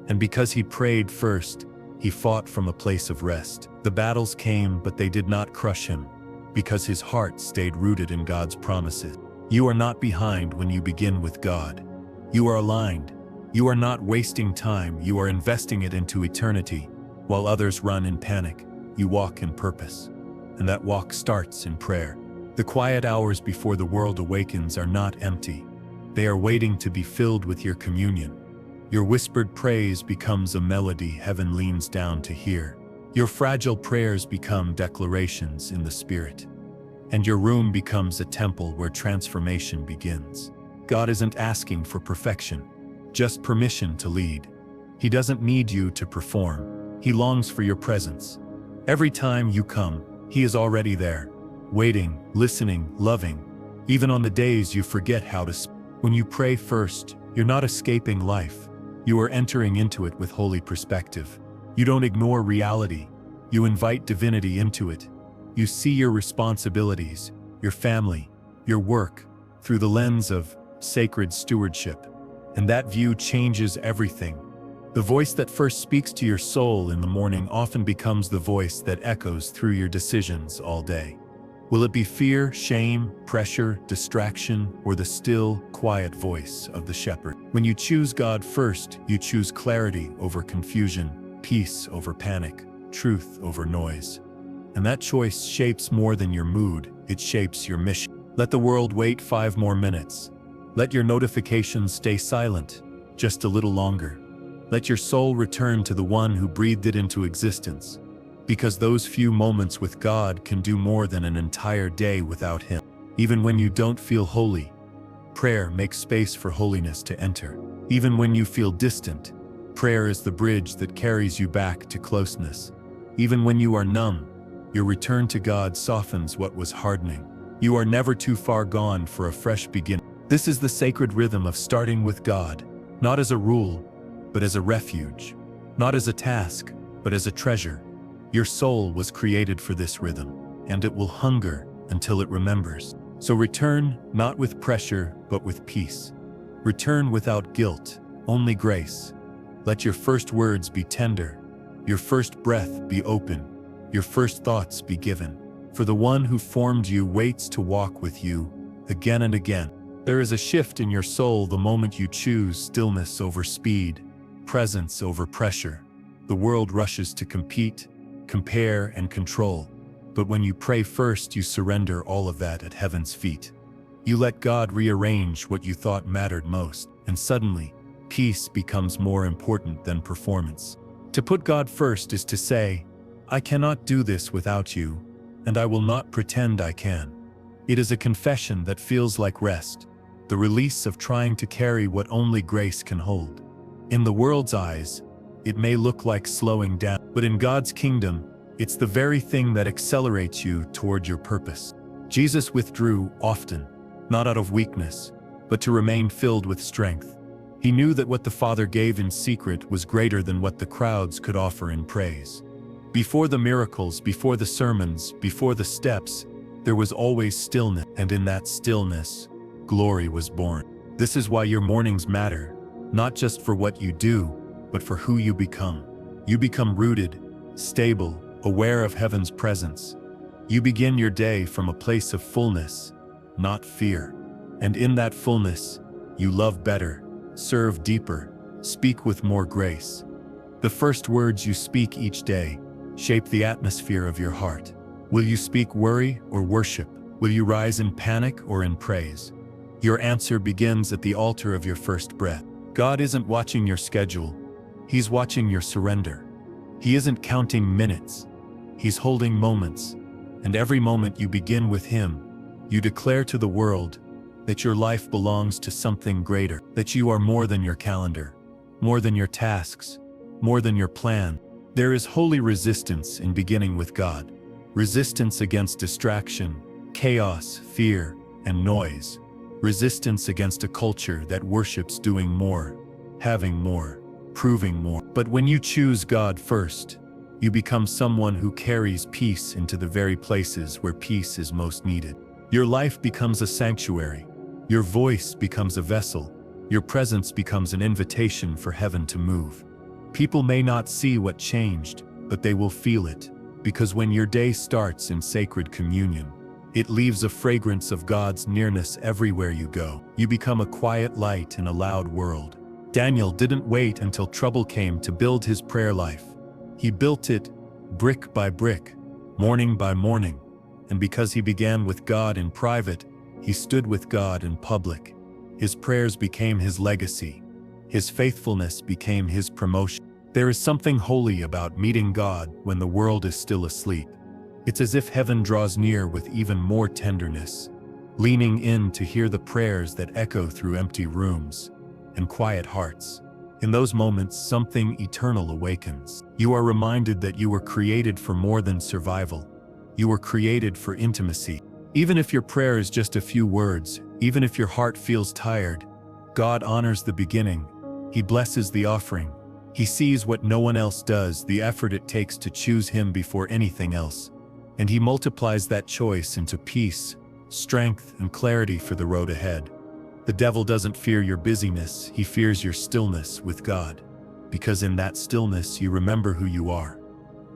And because he prayed first, he fought from a place of rest. The battles came, but they did not crush him, because his heart stayed rooted in God's promises. You are not behind when you begin with God. You are aligned. You are not wasting time, you are investing it into eternity. While others run in panic, you walk in purpose. And that walk starts in prayer. The quiet hours before the world awakens are not empty. They are waiting to be filled with your communion. Your whispered praise becomes a melody heaven leans down to hear. Your fragile prayers become declarations in the Spirit. And your room becomes a temple where transformation begins. God isn't asking for perfection, just permission to lead. He doesn't need you to perform. He longs for your presence. Every time you come, he is already there, waiting, listening, loving, even on the days you forget how to speak. When you pray first, you're not escaping life. You are entering into it with holy perspective. You don't ignore reality. You invite divinity into it. You see your responsibilities, your family, your work, through the lens of sacred stewardship. And that view changes everything. The voice that first speaks to your soul in the morning often becomes the voice that echoes through your decisions all day. Will it be fear, shame, pressure, distraction, or the still, quiet voice of the shepherd? When you choose God first, you choose clarity over confusion, peace over panic, truth over noise. And that choice shapes more than your mood, it shapes your mission. Let the world wait 5 more minutes. Let your notifications stay silent, just a little longer. Let your soul return to the one who breathed it into existence. Because those few moments with God can do more than an entire day without him. Even when you don't feel holy, prayer makes space for holiness to enter. Even when you feel distant, prayer is the bridge that carries you back to closeness. Even when you are numb, your return to God softens what was hardening. You are never too far gone for a fresh beginning. This is the sacred rhythm of starting with God, not as a rule, but as a refuge. Not as a task, but as a treasure. Your soul was created for this rhythm, and it will hunger until it remembers. So return, not with pressure, but with peace. Return without guilt, only grace. Let your first words be tender, your first breath be open, your first thoughts be given. For the one who formed you waits to walk with you again and again. There is a shift in your soul the moment you choose stillness over speed, presence over pressure. The world rushes to compete, compare, and control. But when you pray first, you surrender all of that at heaven's feet. You let God rearrange what you thought mattered most, and suddenly, peace becomes more important than performance. To put God first is to say, I cannot do this without you, and I will not pretend I can. It is a confession that feels like rest, the release of trying to carry what only grace can hold. In the world's eyes, it may look like slowing down, but in God's kingdom, it's the very thing that accelerates you toward your purpose. Jesus withdrew often, not out of weakness, but to remain filled with strength. He knew that what the Father gave in secret was greater than what the crowds could offer in praise. Before the miracles, before the sermons, before the steps, there was always stillness, and in that stillness, glory was born. This is why your mornings matter, not just for what you do, but for who you become. You become rooted, stable, aware of heaven's presence. You begin your day from a place of fullness, not fear. And in that fullness, you love better, serve deeper, speak with more grace. The first words you speak each day shape the atmosphere of your heart. Will you speak worry or worship? Will you rise in panic or in praise? Your answer begins at the altar of your first breath. God isn't watching your schedule. He's watching your surrender. He isn't counting minutes. He's holding moments. And every moment you begin with Him, you declare to the world that your life belongs to something greater, that you are more than your calendar, more than your tasks, more than your plan. There is holy resistance in beginning with God. Resistance against distraction, chaos, fear, and noise. Resistance against a culture that worships doing more, having more, proving more. But when you choose God first, you become someone who carries peace into the very places where peace is most needed. Your life becomes a sanctuary. Your voice becomes a vessel. Your presence becomes an invitation for heaven to move. People may not see what changed, but they will feel it. Because when your day starts in sacred communion, it leaves a fragrance of God's nearness everywhere you go. You become a quiet light in a loud world. Daniel didn't wait until trouble came to build his prayer life. He built it brick by brick, morning by morning. And because he began with God in private, he stood with God in public. His prayers became his legacy. His faithfulness became his promotion. There is something holy about meeting God when the world is still asleep. It's as if heaven draws near with even more tenderness, leaning in to hear the prayers that echo through empty rooms and quiet hearts. In those moments, something eternal awakens. You are reminded that you were created for more than survival. You were created for intimacy. Even if your prayer is just a few words, even if your heart feels tired, God honors the beginning. He blesses the offering. He sees what no one else does, the effort it takes to choose Him before anything else. And He multiplies that choice into peace, strength, and clarity for the road ahead. The devil doesn't fear your busyness, he fears your stillness with God. Because in that stillness you remember who you are.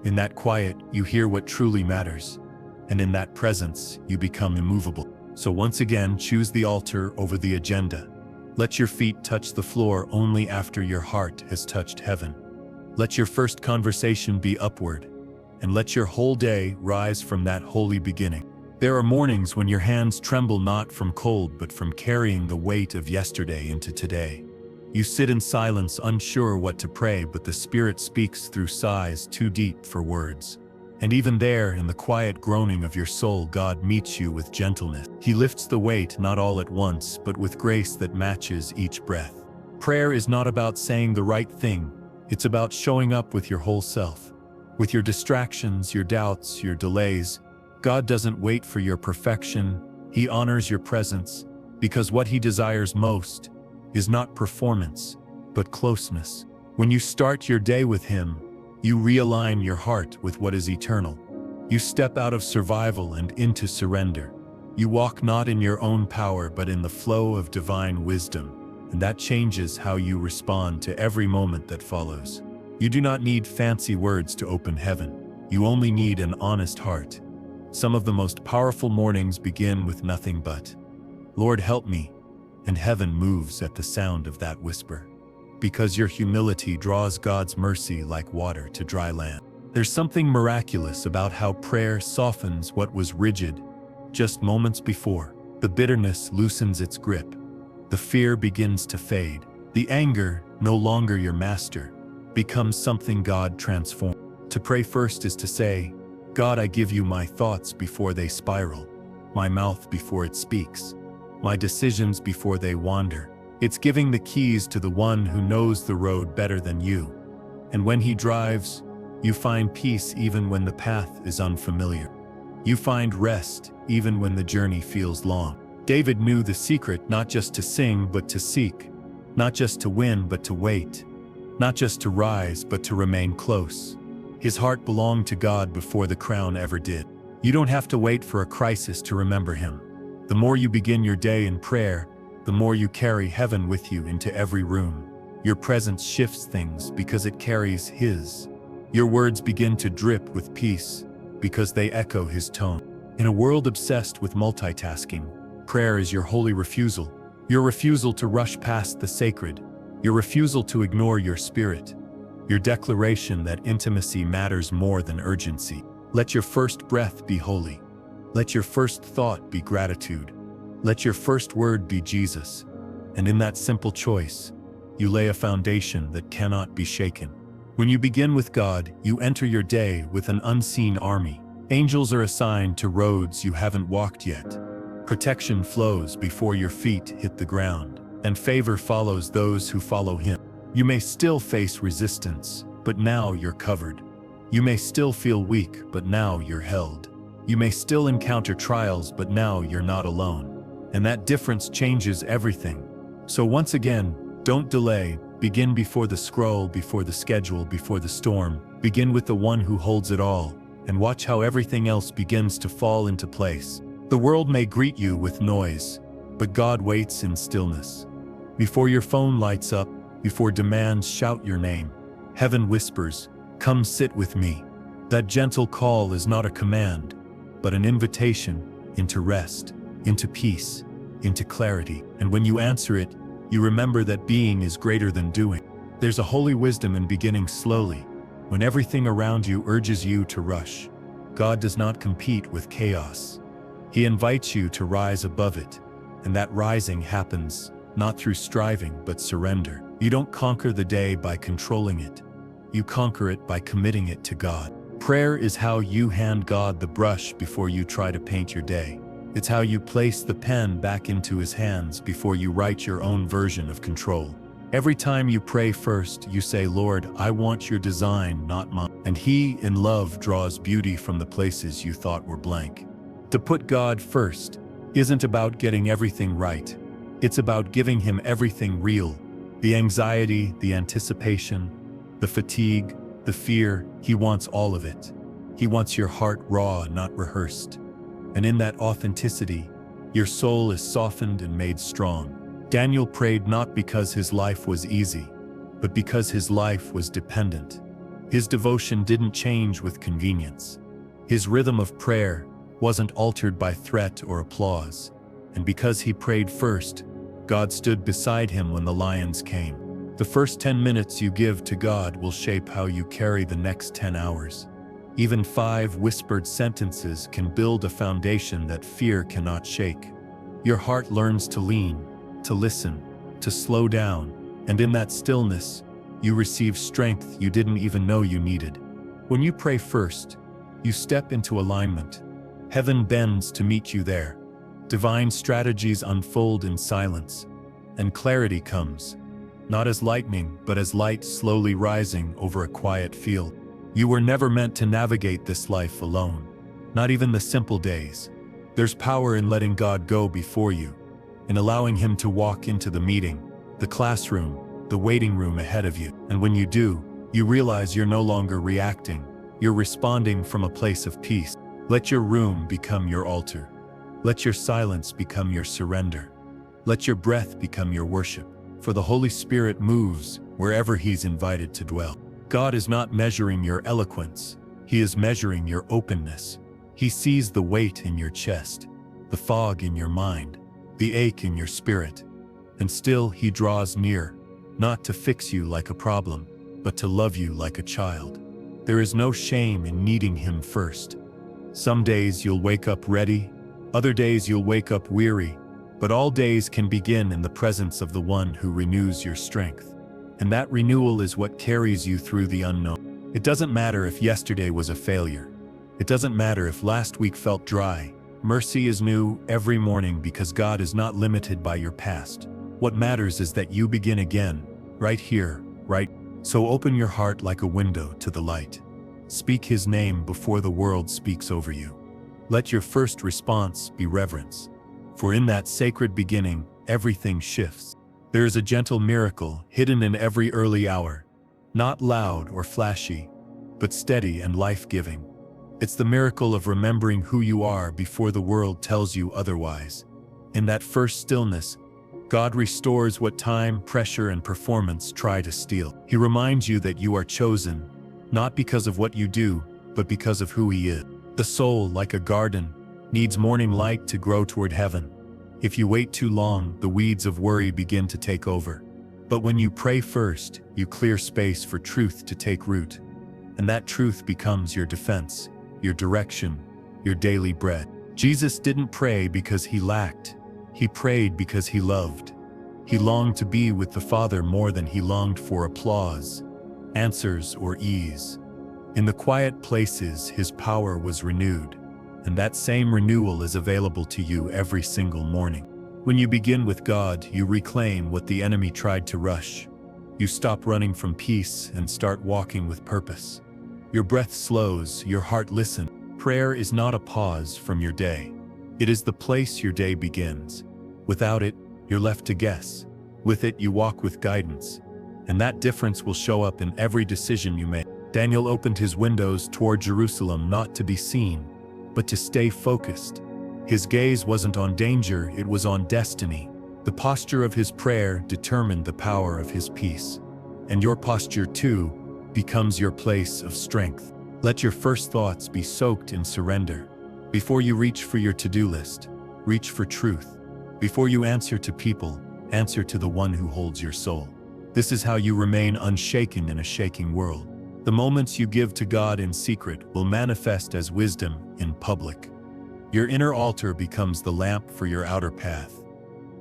In that quiet you hear what truly matters. And in that presence you become immovable. So once again, choose the altar over the agenda. Let your feet touch the floor only after your heart has touched heaven. Let your first conversation be upward, and let your whole day rise from that holy beginning. There are mornings when your hands tremble not from cold but from carrying the weight of yesterday into today. You sit in silence, unsure what to pray, but the Spirit speaks through sighs too deep for words. And even there, in the quiet groaning of your soul, God meets you with gentleness. He lifts the weight not all at once, but with grace that matches each breath. Prayer is not about saying the right thing. It's about showing up with your whole self. With your distractions, your doubts, your delays. God doesn't wait for your perfection. He honors your presence, because what He desires most is not performance, but closeness. When you start your day with Him, you realign your heart with what is eternal. You step out of survival and into surrender. You walk not in your own power but in the flow of divine wisdom, and that changes how you respond to every moment that follows. You do not need fancy words to open heaven. You only need an honest heart. Some of the most powerful mornings begin with nothing but, "Lord, help me," and heaven moves at the sound of that whisper. Because your humility draws God's mercy like water to dry land. There's something miraculous about how prayer softens what was rigid just moments before. The bitterness loosens its grip. The fear begins to fade. The anger, no longer your master, becomes something God transforms. To pray first is to say, God, I give you my thoughts before they spiral, my mouth before it speaks, my decisions before they wander. It's giving the keys to the one who knows the road better than you. And when he drives, you find peace even when the path is unfamiliar. You find rest even when the journey feels long. David knew the secret, not just to sing but to seek, not just to win but to wait, not just to rise but to remain close. His heart belonged to God before the crown ever did. You don't have to wait for a crisis to remember him. The more you begin your day in prayer, the more you carry heaven with you into every room. Your presence shifts things because it carries his. Your words begin to drip with peace because they echo his tone. In a world obsessed with multitasking, prayer is your holy refusal. Your refusal to rush past the sacred. Your refusal to ignore your spirit. Your declaration that intimacy matters more than urgency. Let your first breath be holy. Let your first thought be gratitude. Let your first word be Jesus. And in that simple choice, you lay a foundation that cannot be shaken. When you begin with God, you enter your day with an unseen army. Angels are assigned to roads you haven't walked yet. Protection flows before your feet hit the ground, and favor follows those who follow him. You may still face resistance, but now you're covered. You may still feel weak, but now you're held. You may still encounter trials, but now you're not alone. And that difference changes everything. So once again, don't delay. Begin before the scroll, before the schedule, before the storm. Begin with the one who holds it all, and watch how everything else begins to fall into place. The world may greet you with noise, but God waits in stillness. Before your phone lights up, before demands shout your name, heaven whispers, "Come sit with me." That gentle call is not a command, but an invitation into rest, into peace, into clarity. And when you answer it, you remember that being is greater than doing. There's a holy wisdom in beginning slowly, when everything around you urges you to rush. God does not compete with chaos. He invites you to rise above it, and that rising happens not through striving but surrender. You don't conquer the day by controlling it. You conquer it by committing it to God. Prayer is how you hand God the brush before you try to paint your day. It's how you place the pen back into his hands before you write your own version of control. Every time you pray first, you say, "Lord, I want your design, not mine." And he, in love, draws beauty from the places you thought were blank. To put God first isn't about getting everything right. It's about giving him everything real. The anxiety, the anticipation, the fatigue, the fear, he wants all of it. He wants your heart raw, not rehearsed. And in that authenticity, your soul is softened and made strong. Daniel prayed not because his life was easy, but because his life was dependent. His devotion didn't change with convenience. His rhythm of prayer wasn't altered by threat or applause. And because he prayed first, God stood beside him when the lions came. The first 10 minutes you give to God will shape how you carry the next 10 hours. Even 5 whispered sentences can build a foundation that fear cannot shake. Your heart learns to lean, to listen, to slow down, and in that stillness, you receive strength you didn't even know you needed. When you pray first, you step into alignment. Heaven bends to meet you there. Divine strategies unfold in silence, and clarity comes, not as lightning, but as light slowly rising over a quiet field. You were never meant to navigate this life alone, not even the simple days. There's power in letting God go before you, in allowing him to walk into the meeting, the classroom, the waiting room ahead of you. And when you do, you realize you're no longer reacting, you're responding from a place of peace. Let your room become your altar. Let your silence become your surrender. Let your breath become your worship, for the Holy Spirit moves wherever he's invited to dwell. God is not measuring your eloquence, he is measuring your openness. He sees the weight in your chest, the fog in your mind, the ache in your spirit, and still he draws near, not to fix you like a problem, but to love you like a child. There is no shame in needing him first. Some days you'll wake up ready, other days you'll wake up weary, but all days can begin in the presence of the one who renews your strength. And that renewal is what carries you through the unknown. It doesn't matter if yesterday was a failure. It doesn't matter if last week felt dry. Mercy is new every morning because God is not limited by your past. What matters is that you begin again, right here, right. So open your heart like a window to the light. Speak His name before the world speaks over you. Let your first response be reverence. For in that sacred beginning, everything shifts. There is a gentle miracle hidden in every early hour, not loud or flashy, but steady and life-giving. It's the miracle of remembering who you are before the world tells you otherwise. In that first stillness, God restores what time, pressure, and performance try to steal. He reminds you that you are chosen, not because of what you do, but because of who He is. The soul, like a garden, needs morning light to grow toward heaven. If you wait too long, the weeds of worry begin to take over. But when you pray first, you clear space for truth to take root. And that truth becomes your defense, your direction, your daily bread. Jesus didn't pray because He lacked. He prayed because He loved. He longed to be with the Father more than He longed for applause, answers, or ease. In the quiet places, His power was renewed, and that same renewal is available to you every single morning. When you begin with God, you reclaim what the enemy tried to rush. You stop running from peace and start walking with purpose. Your breath slows, your heart listens. Prayer is not a pause from your day. It is the place your day begins. Without it, you're left to guess. With it, you walk with guidance. And that difference will show up in every decision you make. Daniel opened his windows toward Jerusalem not to be seen, but to stay focused. His gaze wasn't on danger, it was on destiny. The posture of his prayer determined the power of his peace. And your posture, too, becomes your place of strength. Let your first thoughts be soaked in surrender. Before you reach for your to-do list, reach for truth. Before you answer to people, answer to the one who holds your soul. This is how you remain unshaken in a shaking world. The moments you give to God in secret will manifest as wisdom in public. Your inner altar becomes the lamp for your outer path.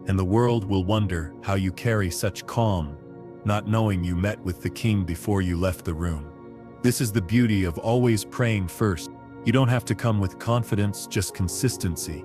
And the world will wonder how you carry such calm, not knowing you met with the King before you left the room. This is the beauty of always praying first. You don't have to come with confidence, just consistency.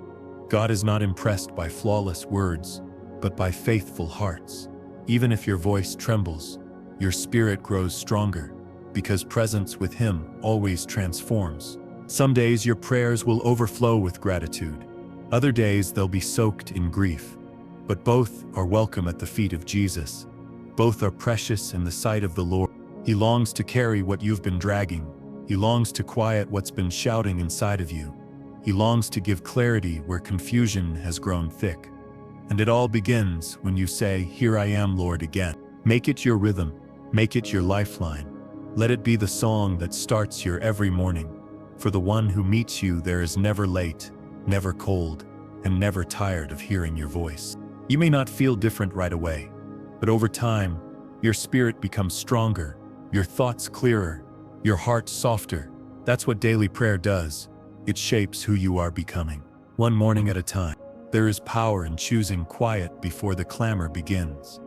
God is not impressed by flawless words, but by faithful hearts. Even if your voice trembles, your spirit grows stronger, because presence with Him always transforms. Some days your prayers will overflow with gratitude. Other days they'll be soaked in grief. But both are welcome at the feet of Jesus. Both are precious in the sight of the Lord. He longs to carry what you've been dragging. He longs to quiet what's been shouting inside of you. He longs to give clarity where confusion has grown thick. And it all begins when you say, "Here I am, Lord," again. Make it your rhythm. Make it your lifeline. Let it be the song that starts your every morning. For the one who meets you there is never late, never cold, and never tired of hearing your voice. You may not feel different right away, but over time, your spirit becomes stronger, your thoughts clearer, your heart softer. That's what daily prayer does. It shapes who you are becoming, one morning at a time. There is power in choosing quiet before the clamor begins.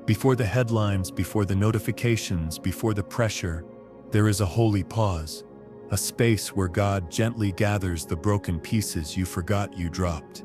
Before the headlines, before the notifications, before the pressure, there is a holy pause, a space where God gently gathers the broken pieces you forgot you dropped.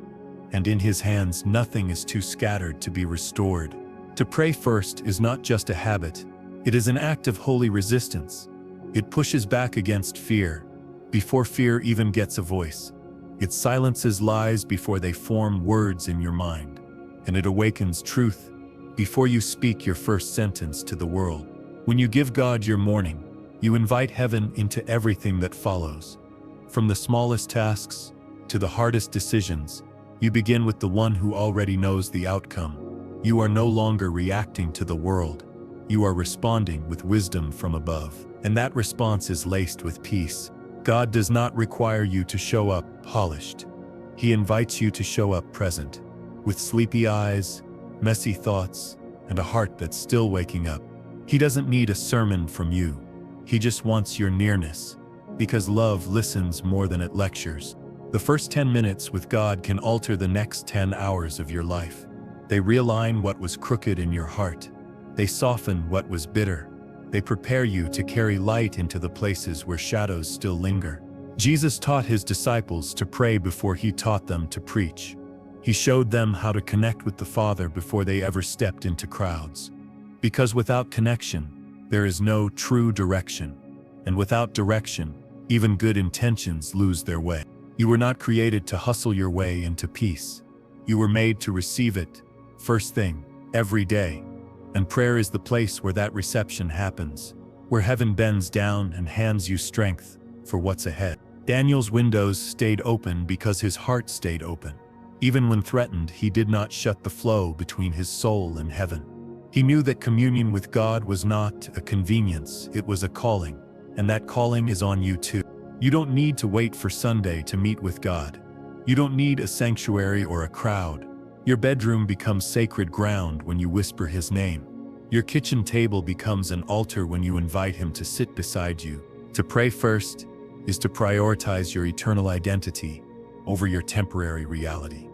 And in His hands, nothing is too scattered to be restored. To pray first is not just a habit, it is an act of holy resistance. It pushes back against fear, before fear even gets a voice. It silences lies before they form words in your mind. And it awakens truth before you speak your first sentence to the world. When you give God your morning, you invite heaven into everything that follows. From the smallest tasks to the hardest decisions, you begin with the one who already knows the outcome. You are no longer reacting to the world. You are responding with wisdom from above. And that response is laced with peace. God does not require you to show up polished. He invites you to show up present, with sleepy eyes, messy thoughts, and a heart that's still waking up. He doesn't need a sermon from you. He just wants your nearness, because love listens more than it lectures. The first 10 minutes with God can alter the next 10 hours of your life. They realign what was crooked in your heart. They soften what was bitter. They prepare you to carry light into the places where shadows still linger. Jesus taught his disciples to pray before he taught them to preach. He showed them how to connect with the Father before they ever stepped into crowds. Because without connection, there is no true direction. And without direction, even good intentions lose their way. You were not created to hustle your way into peace. You were made to receive it, first thing, every day. And prayer is the place where that reception happens, where heaven bends down and hands you strength for what's ahead. Daniel's windows stayed open because his heart stayed open. Even when threatened, he did not shut the flow between his soul and heaven. He knew that communion with God was not a convenience, it was a calling. And that calling is on you too. You don't need to wait for Sunday to meet with God. You don't need a sanctuary or a crowd. Your bedroom becomes sacred ground when you whisper his name. Your kitchen table becomes an altar when you invite him to sit beside you. To pray first is to prioritize your eternal identity over your temporary reality.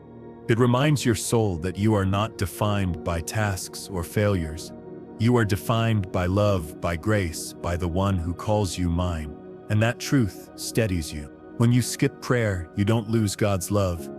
It reminds your soul that you are not defined by tasks or failures. You are defined by love, by grace, by the one who calls you mine. And that truth steadies you. When you skip prayer, you don't lose God's love.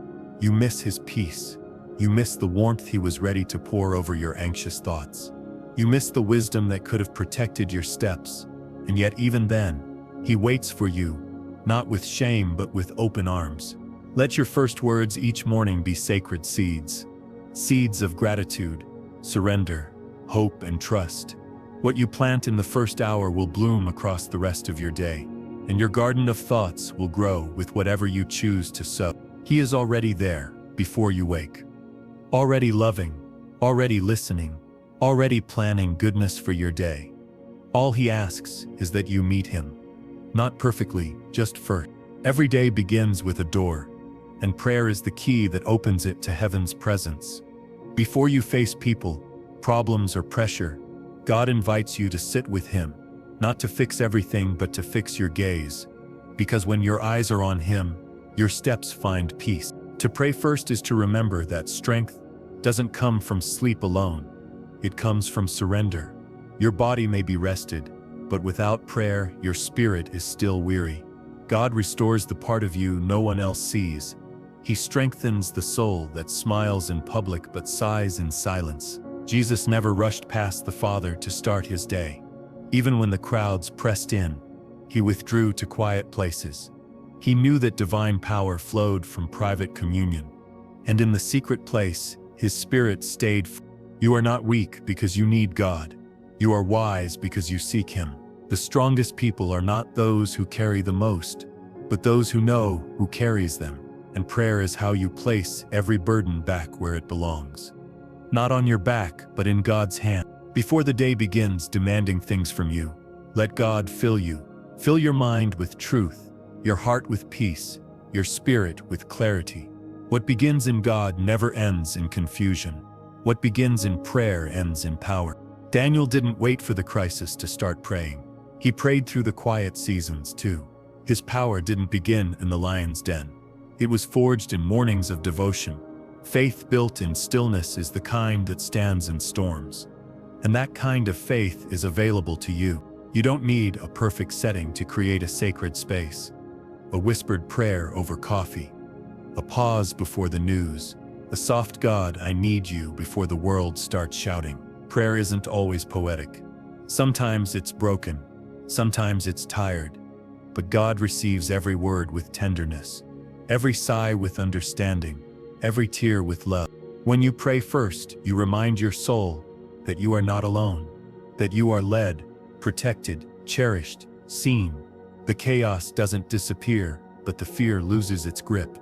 You miss his peace. You miss the warmth he was ready to pour over your anxious thoughts. You miss the wisdom that could have protected your steps. And yet even then, he waits for you, not with shame but with open arms. Let your first words each morning be sacred seeds. Seeds of gratitude, surrender, hope, and trust. What you plant in the first hour will bloom across the rest of your day, and your garden of thoughts will grow with whatever you choose to sow. He is already there before you wake. Already loving, already listening, already planning goodness for your day. All he asks is that you meet him. Not perfectly, just first. Every day begins with a door, and prayer is the key that opens it to heaven's presence. Before you face people, problems, or pressure, God invites you to sit with him, not to fix everything but to fix your gaze. Because when your eyes are on him, your steps find peace. To pray first is to remember that strength doesn't come from sleep alone. It comes from surrender. Your body may be rested, but without prayer, your spirit is still weary. God restores the part of you no one else sees. He strengthens the soul that smiles in public but sighs in silence. Jesus never rushed past the Father to start his day. Even when the crowds pressed in, he withdrew to quiet places. He knew that divine power flowed from private communion. And in the secret place, his spirit stayed. You are not weak because you need God. You are wise because you seek him. The strongest people are not those who carry the most, but those who know who carries them. And prayer is how you place every burden back where it belongs. Not on your back, but in God's hand. Before the day begins demanding things from you, let God fill you. Fill your mind with truth, your heart with peace, your spirit with clarity. What begins in God never ends in confusion. What begins in prayer ends in power. Daniel didn't wait for the crisis to start praying. He prayed through the quiet seasons too. His power didn't begin in the lion's den. It was forged in mornings of devotion. Faith built in stillness is the kind that stands in storms. And that kind of faith is available to you. You don't need a perfect setting to create a sacred space. A whispered prayer over coffee. A pause before the news. A soft "God, I need you" before the world starts shouting. Prayer isn't always poetic. Sometimes it's broken. Sometimes it's tired. But God receives every word with tenderness. Every sigh with understanding. Every tear with love. When you pray first, you remind your soul that you are not alone. That you are led, protected, cherished, seen. The chaos doesn't disappear, but the fear loses its grip.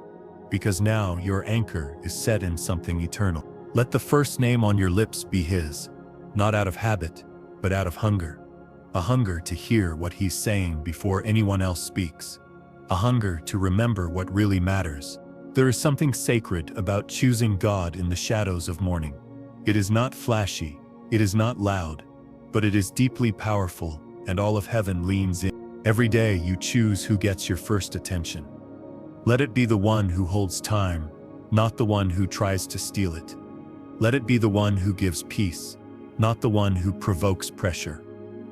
Because now your anchor is set in something eternal. Let the first name on your lips be his, not out of habit, but out of hunger. A hunger to hear what he's saying before anyone else speaks. A hunger to remember what really matters. There is something sacred about choosing God in the shadows of morning. It is not flashy, it is not loud, but it is deeply powerful, and all of heaven leans in. Every day you choose who gets your first attention. Let it be the one who holds time, not the one who tries to steal it. Let it be the one who gives peace, not the one who provokes pressure.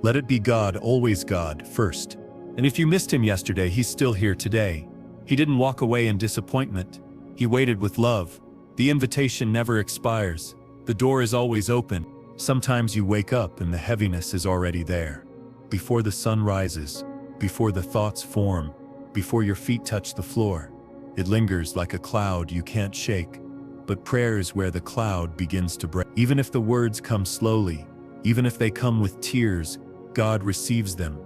Let it be God, always God, first. And if you missed him yesterday, he's still here today. He didn't walk away in disappointment. He waited with love. The invitation never expires. The door is always open. Sometimes you wake up and the heaviness is already there. Before the sun rises, before the thoughts form, before your feet touch the floor, it lingers like a cloud you can't shake. But prayer is where the cloud begins to break. Even if the words come slowly, even if they come with tears, God receives them,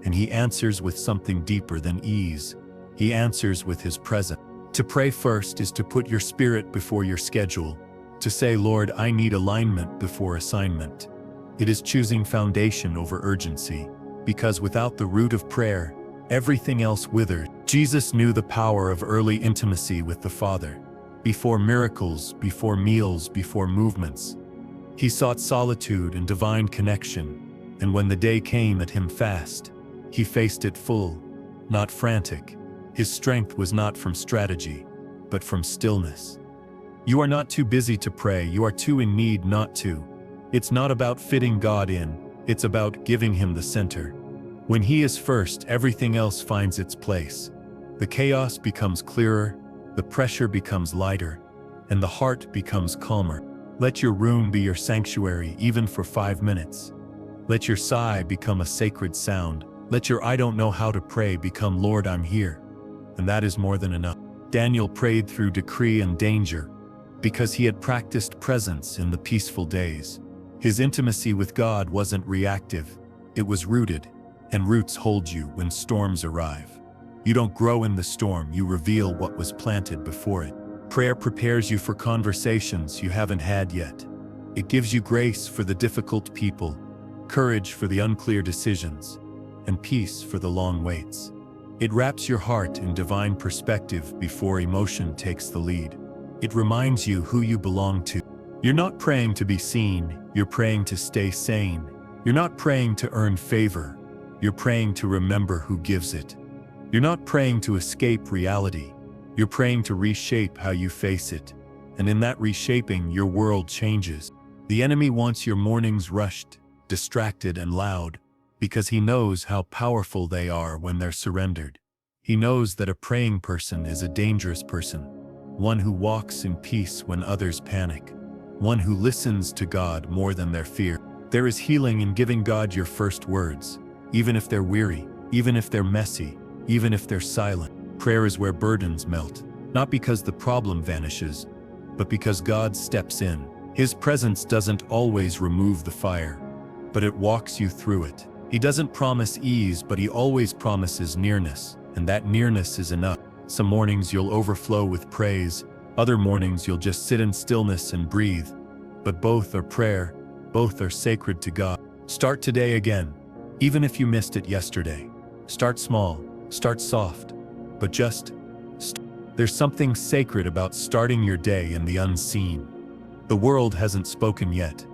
and he answers with something deeper than ease. He answers with his presence. To pray first is to put your spirit before your schedule, to say, Lord, I need alignment before assignment. It is choosing foundation over urgency, because without the root of prayer, everything else withered. Jesus knew the power of early intimacy with the Father. Before miracles, before meals, before movements, he sought solitude and divine connection, and when the day came at him fast, he faced it full, not frantic. His strength was not from strategy, but from stillness. You are not too busy to pray, you are too in need not to. It's not about fitting God in, it's about giving him the center. When he is first, everything else finds its place. The chaos becomes clearer, the pressure becomes lighter, and the heart becomes calmer. Let your room be your sanctuary, even for 5 minutes. Let your sigh become a sacred sound. Let your I don't know how to pray become Lord, I'm here. And that is more than enough. Daniel prayed through decree and danger, because he had practiced presence in the peaceful days. His intimacy with God wasn't reactive, it was rooted, and roots hold you when storms arrive. You don't grow in the storm, you reveal what was planted before it. Prayer prepares you for conversations you haven't had yet. It gives you grace for the difficult people, courage for the unclear decisions, and peace for the long waits. It wraps your heart in divine perspective before emotion takes the lead. It reminds you who you belong to. You're not praying to be seen, you're praying to stay sane. You're not praying to earn favor, you're praying to remember who gives it. You're not praying to escape reality, you're praying to reshape how you face it. And in that reshaping, your world changes. The enemy wants your mornings rushed, distracted, and loud, because he knows how powerful they are when they're surrendered. He knows that a praying person is a dangerous person, one who walks in peace when others panic, one who listens to God more than their fear. There is healing in giving God your first words, even if they're weary, even if they're messy, even if they're silent. Prayer is where burdens melt, not because the problem vanishes, but because God steps in. His presence doesn't always remove the fire, but it walks you through it. He doesn't promise ease, but he always promises nearness, and that nearness is enough. Some mornings you'll overflow with praise, other mornings you'll just sit in stillness and breathe. But both are prayer, both are sacred to God. Start today again, even if you missed it yesterday. Start small, start soft, but just there's something sacred about starting your day in the unseen. The world hasn't spoken yet,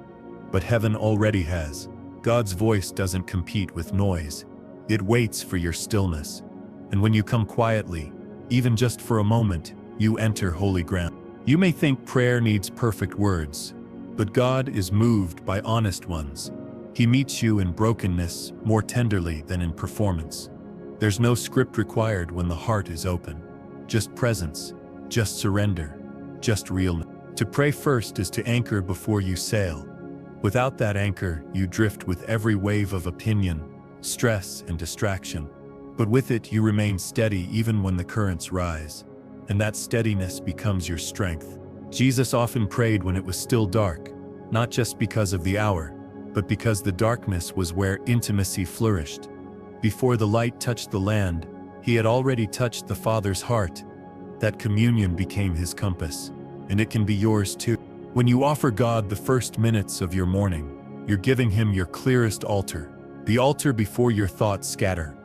but heaven already has. God's voice doesn't compete with noise. It waits for your stillness. And when you come quietly, even just for a moment, you enter holy ground. You may think prayer needs perfect words, but God is moved by honest ones. He meets you in brokenness more tenderly than in performance. There's no script required when the heart is open. Just presence, just surrender, just realness. To pray first is to anchor before you sail. Without that anchor, you drift with every wave of opinion, stress, and distraction. But with it, you remain steady even when the currents rise. And that steadiness becomes your strength. Jesus often prayed when it was still dark, not just because of the hour, but because the darkness was where intimacy flourished. Before the light touched the land, he had already touched the Father's heart. That communion became his compass, and it can be yours too. When you offer God the first minutes of your morning, you're giving him your clearest altar, the altar before your thoughts scatter,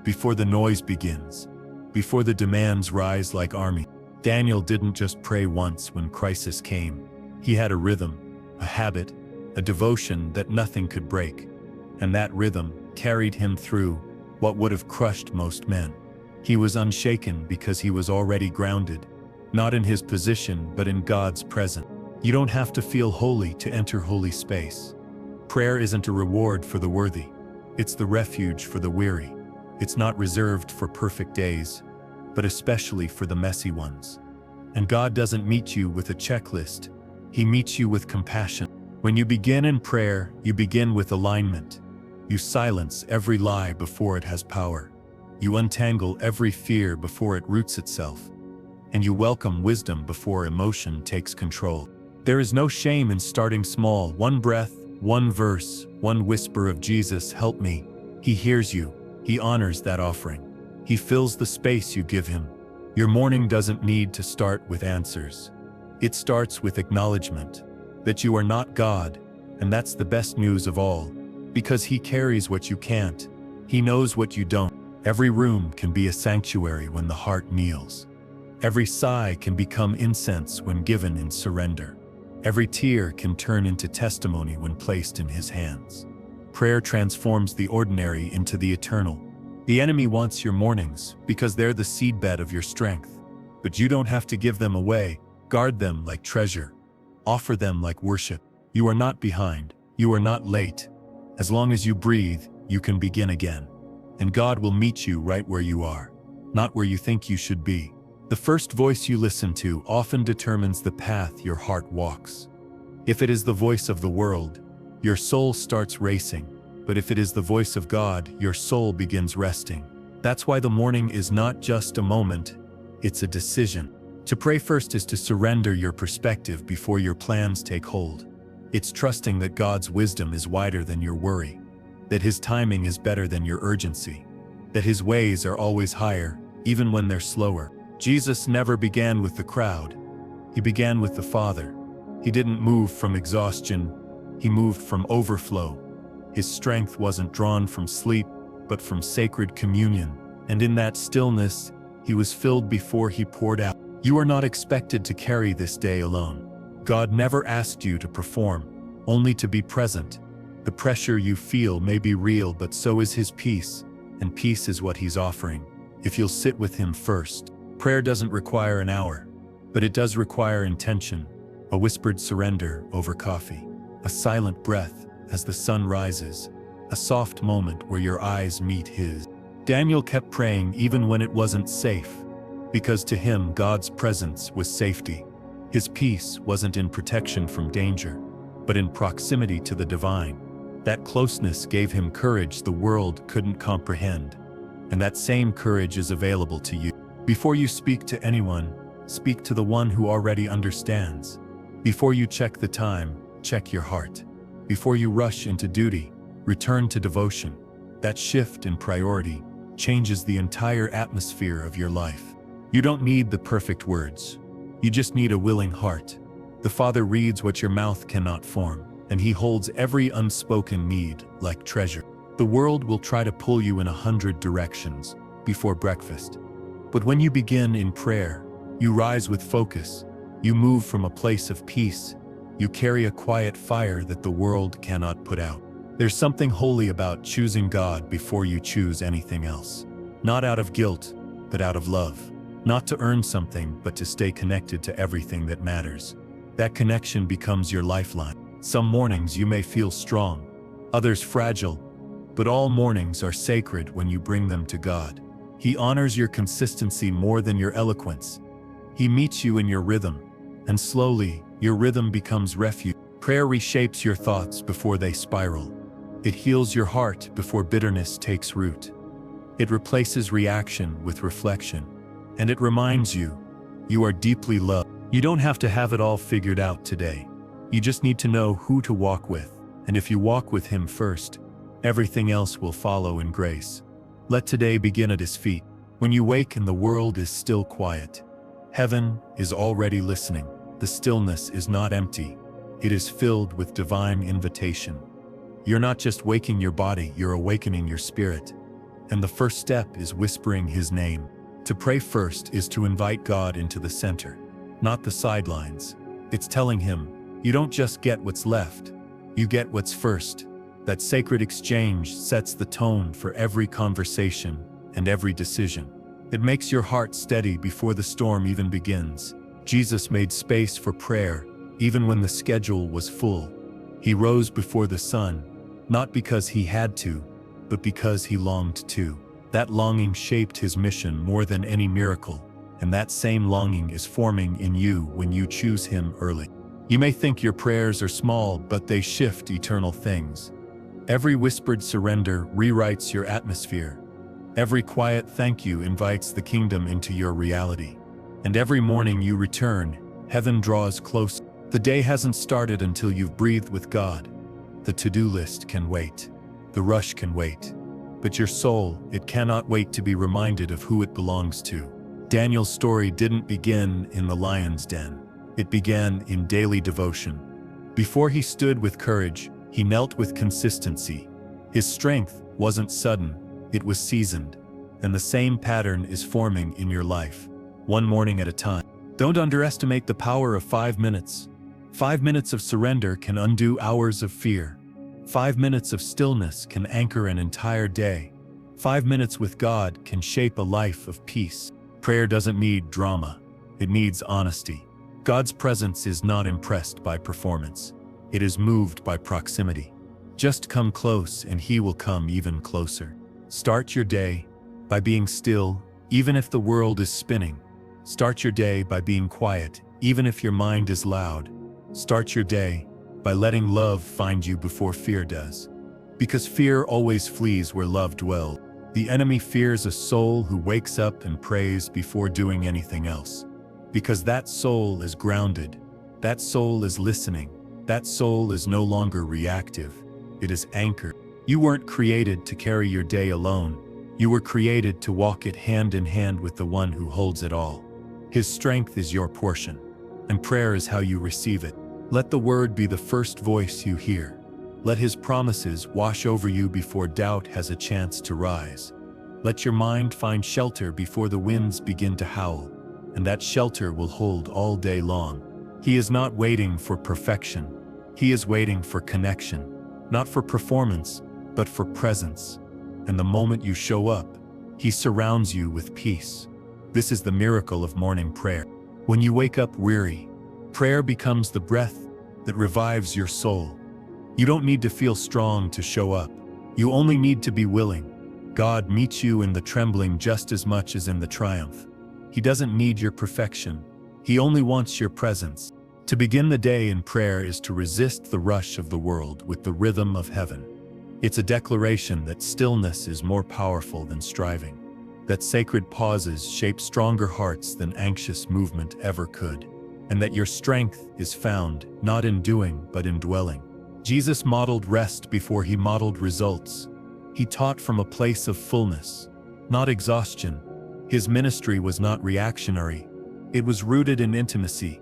before the noise begins, before the demands rise like army. Daniel didn't just pray once when crisis came. He had a rhythm, a habit, a devotion that nothing could break. And that rhythm carried him through what would have crushed most men. He was unshaken because he was already grounded, not in his position but in God's presence. You don't have to feel holy to enter holy space. Prayer isn't a reward for the worthy. It's the refuge for the weary. It's not reserved for perfect days, but especially for the messy ones. And God doesn't meet you with a checklist. He meets you with compassion. When you begin in prayer, you begin with alignment. You silence every lie before it has power. You untangle every fear before it roots itself. And you welcome wisdom before emotion takes control. There is no shame in starting small. One breath, one verse, one whisper of Jesus, help me. He hears you. He honors that offering. He fills the space you give him. Your morning doesn't need to start with answers. It starts with acknowledgement that you are not God, and that's the best news of all, because he carries what you can't. He knows what you don't. Every room can be a sanctuary when the heart kneels. Every sigh can become incense when given in surrender. Every tear can turn into testimony when placed in his hands. Prayer transforms the ordinary into the eternal. The enemy wants your mornings because they're the seedbed of your strength. But you don't have to give them away. Guard them like treasure. Offer them like worship. You are not behind. You are not late. As long as you breathe, you can begin again. And God will meet you right where you are, not where you think you should be. The first voice you listen to often determines the path your heart walks. If it is the voice of the world, your soul starts racing. But if it is the voice of God, your soul begins resting. That's why the morning is not just a moment, it's a decision. To pray first is to surrender your perspective before your plans take hold. It's trusting that God's wisdom is wider than your worry, that his timing is better than your urgency, that his ways are always higher, even when they're slower. Jesus never began with the crowd. He began with the Father. He didn't move from exhaustion, he moved from overflow. His strength wasn't drawn from sleep, but from sacred communion. And in that stillness, he was filled before he poured out. You are not expected to carry this day alone. God never asked you to perform, only to be present. The pressure you feel may be real, but so is his peace, and peace is what he's offering, if you'll sit with him first. Prayer doesn't require an hour, but it does require intention, a whispered surrender over coffee, a silent breath as the sun rises, a soft moment where your eyes meet his. Daniel kept praying even when it wasn't safe, because to him God's presence was safety. His peace wasn't in protection from danger, but in proximity to the divine. That closeness gave him courage the world couldn't comprehend, and that same courage is available to you. Before you speak to anyone, speak to the one who already understands. Before you check the time, check your heart. Before you rush into duty, return to devotion. That shift in priority changes the entire atmosphere of your life. You don't need the perfect words. You just need a willing heart. The Father reads what your mouth cannot form, and he holds every unspoken need like treasure. The world will try to pull you in 100 directions before breakfast. But when you begin in prayer, you rise with focus. You move from a place of peace. You carry a quiet fire that the world cannot put out. There's something holy about choosing God before you choose anything else. Not out of guilt, but out of love. Not to earn something, but to stay connected to everything that matters. That connection becomes your lifeline. Some mornings you may feel strong, others fragile, but all mornings are sacred when you bring them to God. He honors your consistency more than your eloquence. He meets you in your rhythm, and slowly, your rhythm becomes refuge. Prayer reshapes your thoughts before they spiral. It heals your heart before bitterness takes root. It replaces reaction with reflection. And it reminds you, you are deeply loved. You don't have to have it all figured out today. You just need to know who to walk with. And if you walk with him first, everything else will follow in grace. Let today begin at his feet. When you wake and the world is still quiet, heaven is already listening. The stillness is not empty. It is filled with divine invitation. You're not just waking your body, you're awakening your spirit. And the first step is whispering his name. To pray first is to invite God into the center, not the sidelines. It's telling him, you don't just get what's left, you get what's first. That sacred exchange sets the tone for every conversation and every decision. It makes your heart steady before the storm even begins. Jesus made space for prayer, even when the schedule was full. He rose before the sun, not because he had to, but because he longed to. That longing shaped his mission more than any miracle, and that same longing is forming in you when you choose him early. You may think your prayers are small, but they shift eternal things. Every whispered surrender rewrites your atmosphere. Every quiet thank you invites the kingdom into your reality. And every morning you return, heaven draws close. The day hasn't started until you've breathed with God. The to-do list can wait. The rush can wait. But your soul, it cannot wait to be reminded of who it belongs to. Daniel's story didn't begin in the lion's den. It began in daily devotion. Before he stood with courage, he knelt with consistency. His strength wasn't sudden, it was seasoned. And the same pattern is forming in your life, one morning at a time. Don't underestimate the power of 5 minutes. 5 minutes of surrender can undo hours of fear. 5 minutes of stillness can anchor an entire day. 5 minutes with God can shape a life of peace. Prayer doesn't need drama. It needs honesty. God's presence is not impressed by performance. It is moved by proximity. Just come close and he will come even closer. Start your day by being still, even if the world is spinning. Start your day by being quiet, even if your mind is loud. Start your day by letting love find you before fear does. Because fear always flees where love dwells. The enemy fears a soul who wakes up and prays before doing anything else. Because that soul is grounded. That soul is listening. That soul is no longer reactive. It is anchored. You weren't created to carry your day alone. You were created to walk it hand in hand with the one who holds it all. His strength is your portion, and prayer is how you receive it. Let the word be the first voice you hear. Let his promises wash over you before doubt has a chance to rise. Let your mind find shelter before the winds begin to howl, and that shelter will hold all day long. He is not waiting for perfection. He is waiting for connection, not for performance, but for presence. And the moment you show up, he surrounds you with peace. This is the miracle of morning prayer. When you wake up weary, prayer becomes the breath that revives your soul. You don't need to feel strong to show up. You only need to be willing. God meets you in the trembling just as much as in the triumph. He doesn't need your perfection. He only wants your presence. To begin the day in prayer is to resist the rush of the world with the rhythm of heaven. It's a declaration that stillness is more powerful than striving, that sacred pauses shape stronger hearts than anxious movement ever could, and that your strength is found not in doing but in dwelling. Jesus modeled rest before he modeled results. He taught from a place of fullness, not exhaustion. His ministry was not reactionary. It was rooted in intimacy,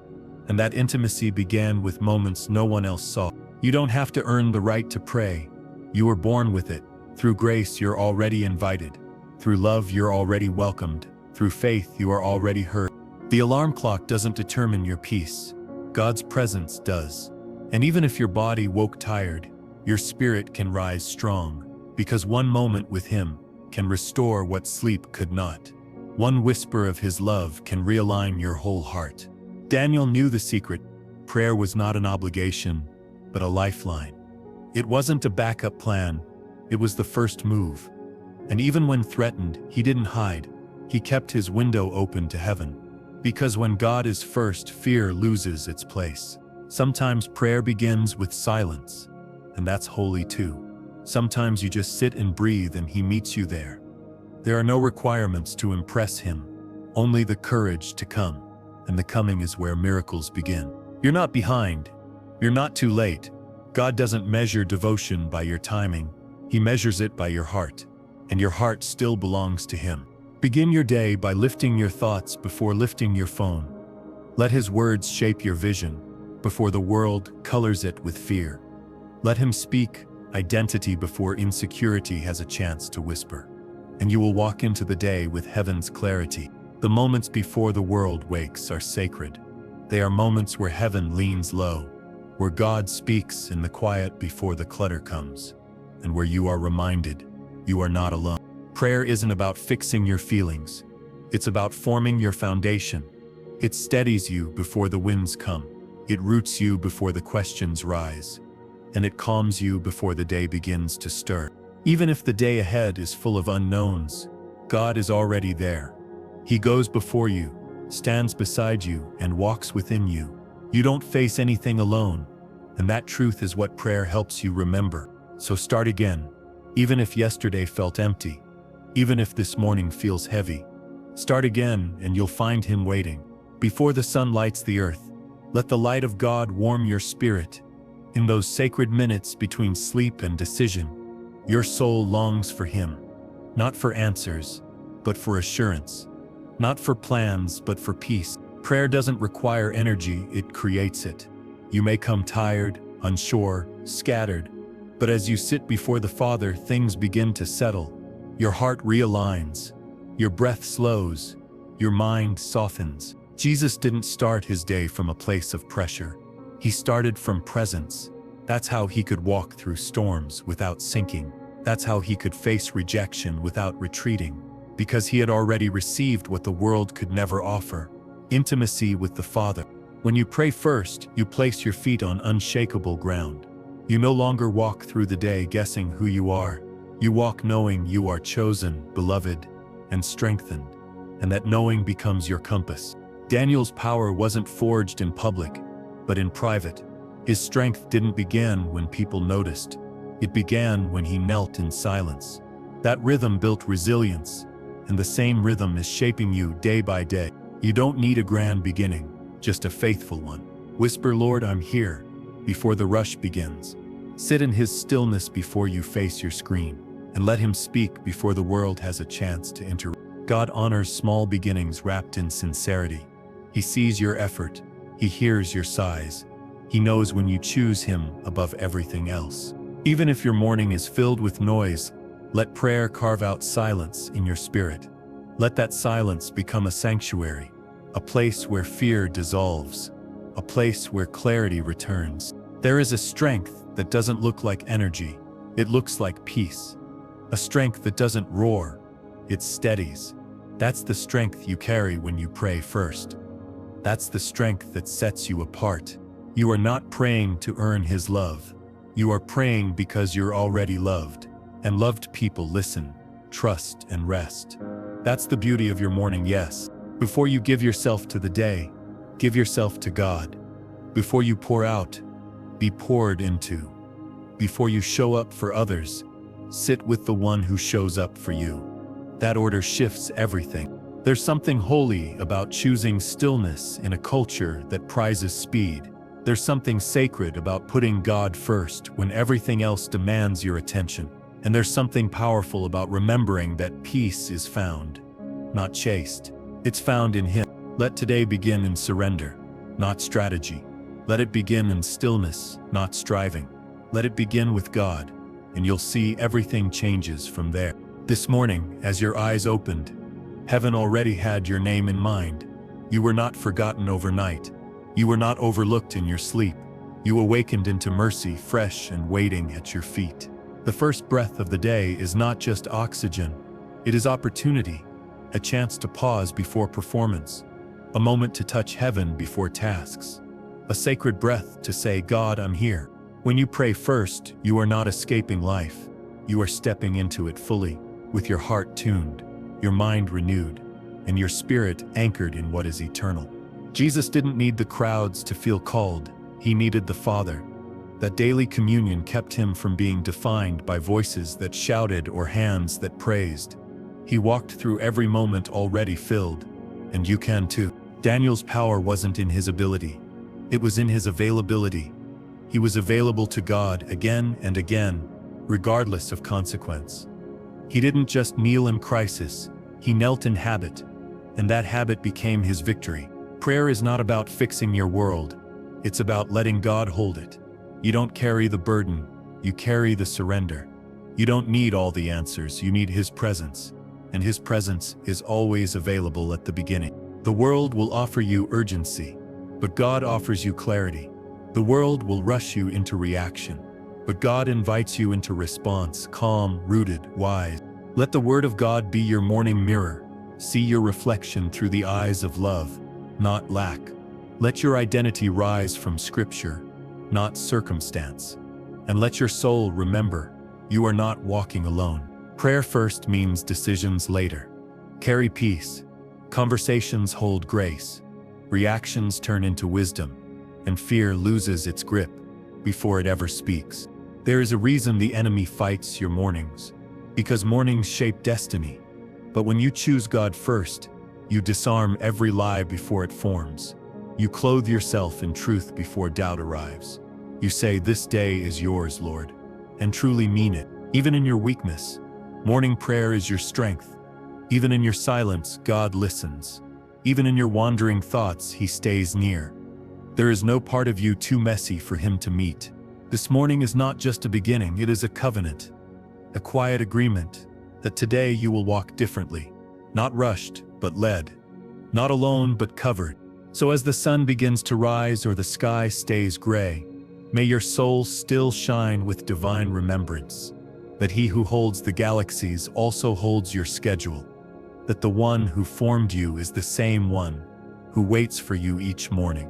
and that intimacy began with moments no one else saw. You don't have to earn the right to pray. You were born with it. Through grace, you're already invited. Through love, you're already welcomed. Through faith, you are already heard. The alarm clock doesn't determine your peace. God's presence does. And even if your body woke tired, your spirit can rise strong, because one moment with him can restore what sleep could not. One whisper of his love can realign your whole heart. Daniel knew the secret. Prayer was not an obligation, but a lifeline. It wasn't a backup plan. It was the first move. And even when threatened, he didn't hide. He kept his window open to heaven. Because when God is first, fear loses its place. Sometimes prayer begins with silence, and that's holy too. Sometimes you just sit and breathe and he meets you there. There are no requirements to impress him, only the courage to come, and the coming is where miracles begin. You're not behind. You're not too late. God doesn't measure devotion by your timing. He measures it by your heart, and your heart still belongs to him. Begin your day by lifting your thoughts before lifting your phone. Let his words shape your vision before the world colors it with fear. Let him speak identity before insecurity has a chance to whisper. And you will walk into the day with heaven's clarity. The moments before the world wakes are sacred. They are moments where heaven leans low, where God speaks in the quiet before the clutter comes, and where you are reminded you are not alone. Prayer isn't about fixing your feelings. It's about forming your foundation. It steadies you before the winds come. It roots you before the questions rise. And it calms you before the day begins to stir. Even if the day ahead is full of unknowns, God is already there. He goes before you, stands beside you, and walks within you. You don't face anything alone, and that truth is what prayer helps you remember. So start again, even if yesterday felt empty, even if this morning feels heavy. Start again and you'll find Him waiting. Before the sun lights the earth, let the light of God warm your spirit. In those sacred minutes between sleep and decision, your soul longs for Him, not for answers, but for assurance, not for plans, but for peace. Prayer doesn't require energy, it creates it. You may come tired, unsure, scattered, but as you sit before the Father, things begin to settle. Your heart realigns, your breath slows, your mind softens. Jesus didn't start His day from a place of pressure. He started from presence. That's how He could walk through storms without sinking. That's how He could face rejection without retreating, because He had already received what the world could never offer: intimacy with the Father. When you pray first, you place your feet on unshakable ground. You no longer walk through the day guessing who you are. You walk knowing you are chosen, beloved, and strengthened, and that knowing becomes your compass. Daniel's power wasn't forged in public, but in private. His strength didn't begin when people noticed. It began when he knelt in silence. That rhythm built resilience, and the same rhythm is shaping you day by day. You don't need a grand beginning, just a faithful one. Whisper, "Lord, I'm here," before the rush begins. Sit in His stillness before you face your screen, and let Him speak before the world has a chance to interrupt. God honors small beginnings wrapped in sincerity. He sees your effort. He hears your sighs. He knows when you choose Him above everything else. Even if your morning is filled with noise, let prayer carve out silence in your spirit. Let that silence become a sanctuary, a place where fear dissolves, a place where clarity returns. There is a strength that doesn't look like energy. It looks like peace. A strength that doesn't roar. It steadies. That's the strength you carry when you pray first. That's the strength that sets you apart. You are not praying to earn His love. You are praying because you're already loved, and loved people listen, trust, and rest. That's the beauty of your morning yes. Before you give yourself to the day, give yourself to God. Before you pour out, be poured into. Before you show up for others, sit with the one who shows up for you. That order shifts everything. There's something holy about choosing stillness in a culture that prizes speed. There's something sacred about putting God first when everything else demands your attention. And there's something powerful about remembering that peace is found, not chased. It's found in Him. Let today begin in surrender, not strategy. Let it begin in stillness, not striving. Let it begin with God, and you'll see everything changes from there. This morning, as your eyes opened, heaven already had your name in mind. You were not forgotten overnight. You were not overlooked in your sleep. You awakened into mercy, fresh and waiting at your feet. The first breath of the day is not just oxygen. It is opportunity, a chance to pause before performance, a moment to touch heaven before tasks, a sacred breath to say, "God, I'm here." When you pray first, you are not escaping life. You are stepping into it fully, with your heart tuned, your mind renewed, and your spirit anchored in what is eternal. Jesus didn't need the crowds to feel called. He needed the Father. That daily communion kept Him from being defined by voices that shouted or hands that praised. He walked through every moment already filled, and you can too. Daniel's power wasn't in his ability. It was in his availability. He was available to God again and again, regardless of consequence. He didn't just kneel in crisis, he knelt in habit, and that habit became his victory. Prayer is not about fixing your world. It's about letting God hold it. You don't carry the burden, you carry the surrender. You don't need all the answers, you need His presence. And His presence is always available at the beginning. The world will offer you urgency, but God offers you clarity. The world will rush you into reaction, but God invites you into response, calm, rooted, wise. Let the Word of God be your morning mirror. See your reflection through the eyes of love, not lack. Let your identity rise from Scripture, not circumstance. And let your soul remember, you are not walking alone. Prayer first means decisions later. Carry peace. Conversations hold grace. Reactions turn into wisdom, and fear loses its grip before it ever speaks. There is a reason the enemy fights your mornings, because mornings shape destiny. But when you choose God first, you disarm every lie before it forms. You clothe yourself in truth before doubt arrives. You say, "This day is yours, Lord," and truly mean it. Even in your weakness, morning prayer is your strength. Even in your silence, God listens. Even in your wandering thoughts, He stays near. There is no part of you too messy for Him to meet. This morning is not just a beginning, it is a covenant, a quiet agreement that today you will walk differently, not rushed, but led, not alone, but covered. So as the sun begins to rise or the sky stays gray, may your soul still shine with divine remembrance, that He who holds the galaxies also holds your schedule, that the one who formed you is the same one who waits for you each morning.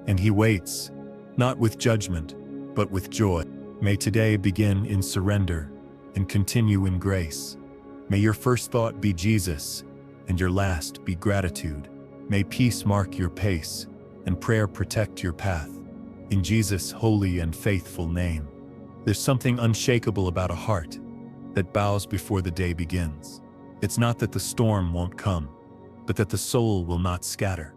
And He waits, not with judgment, but with joy. May today begin in surrender and continue in grace. May your first thought be Jesus, and your last be gratitude. May peace mark your pace, and prayer protect your path. In Jesus' holy and faithful name. There's something unshakable about a heart that bows before the day begins. It's not that the storm won't come, but that the soul will not scatter.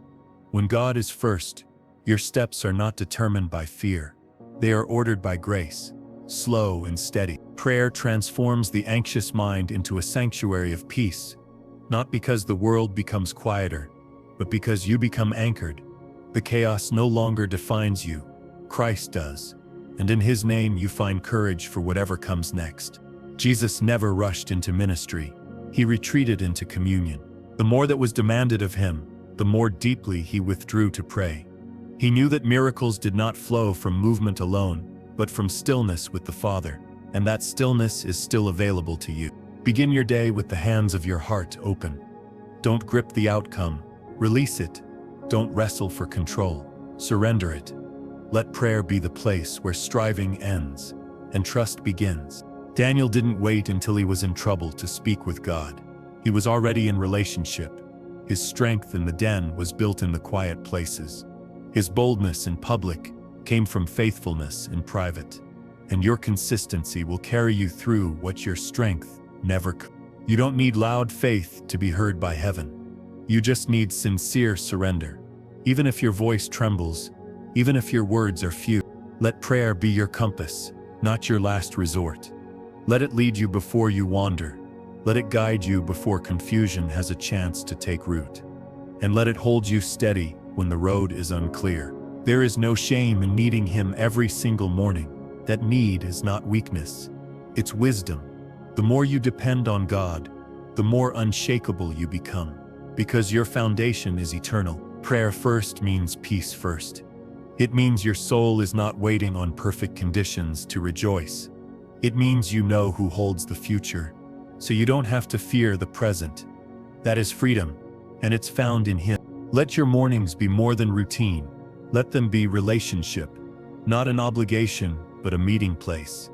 When God is first, your steps are not determined by fear. They are ordered by grace, slow and steady. Prayer transforms the anxious mind into a sanctuary of peace, not because the world becomes quieter, but because you become anchored. The chaos no longer defines you, Christ does, and in His name you find courage for whatever comes next. Jesus never rushed into ministry. He retreated into communion. The more that was demanded of Him, the more deeply He withdrew to pray. He knew that miracles did not flow from movement alone, but from stillness with the Father, and that stillness is still available to you. Begin your day with the hands of your heart open. Don't grip the outcome, release it. Don't wrestle for control, surrender it. Let prayer be the place where striving ends and trust begins. Daniel didn't wait until he was in trouble to speak with God. He was already in relationship. His strength in the den was built in the quiet places. His boldness in public came from faithfulness in private. And your consistency will carry you through what your strength never could. You don't need loud faith to be heard by heaven. You just need sincere surrender. Even if your voice trembles, even if your words are few, let prayer be your compass, not your last resort. Let it lead you before you wander. Let it guide you before confusion has a chance to take root. And let it hold you steady when the road is unclear. There is no shame in needing Him every single morning. That need is not weakness, it's wisdom. The more you depend on God, the more unshakable you become, because your foundation is eternal. Prayer first means peace first. It means your soul is not waiting on perfect conditions to rejoice. It means you know who holds the future, so you don't have to fear the present. That is freedom, and it's found in Him. Let your mornings be more than routine. Let them be relationship, not an obligation, but a meeting place.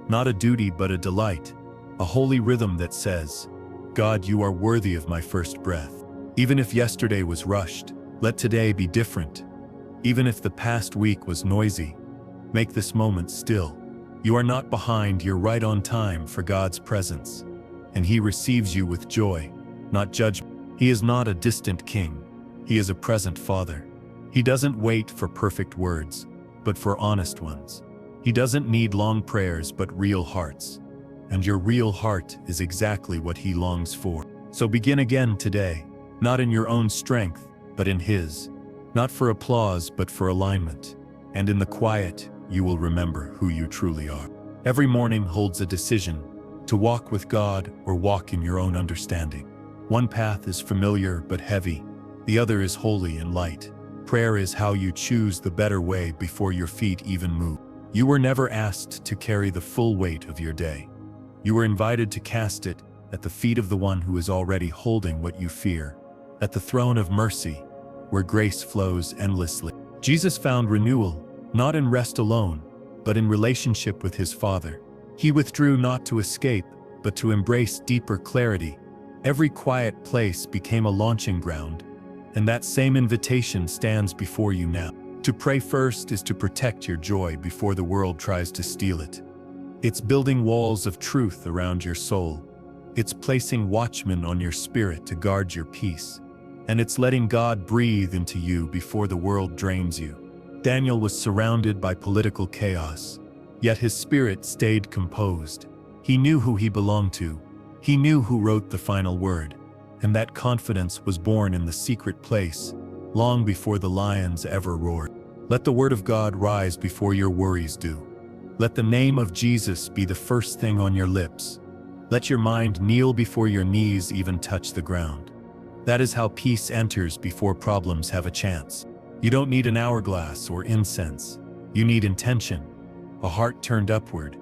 Not a duty, but a delight. A holy rhythm that says, "God, you are worthy of my first breath." Even if yesterday was rushed, let today be different. Even if the past week was noisy, make this moment still. You are not behind, you're right on time for God's presence. And He receives you with joy, not judgment. He is not a distant king. He is a present Father. He doesn't wait for perfect words, but for honest ones. He doesn't need long prayers, but real hearts. And your real heart is exactly what He longs for. So begin again today, not in your own strength, but in His. Not for applause, but for alignment. And in the quiet, you will remember who you truly are. Every morning holds a decision, to walk with God or walk in your own understanding. One path is familiar but heavy. The other is holy and light. Prayer is how you choose the better way before your feet even move. You were never asked to carry the full weight of your day. You were invited to cast it at the feet of the one who is already holding what you fear, at the throne of mercy, where grace flows endlessly. Jesus found renewal, not in rest alone, but in relationship with His Father. He withdrew not to escape, but to embrace deeper clarity. Every quiet place became a launching ground, and that same invitation stands before you now. To pray first is to protect your joy before the world tries to steal it. It's building walls of truth around your soul. It's placing watchmen on your spirit to guard your peace. And it's letting God breathe into you before the world drains you. Daniel was surrounded by political chaos, yet his spirit stayed composed. He knew who he belonged to. He knew who wrote the final word. And that confidence was born in the secret place, long before the lions ever roared. Let the word of God rise before your worries do. Let the name of Jesus be the first thing on your lips. Let your mind kneel before your knees even touch the ground. That is how peace enters before problems have a chance. You don't need an hourglass or incense. You need intention, a heart turned upward,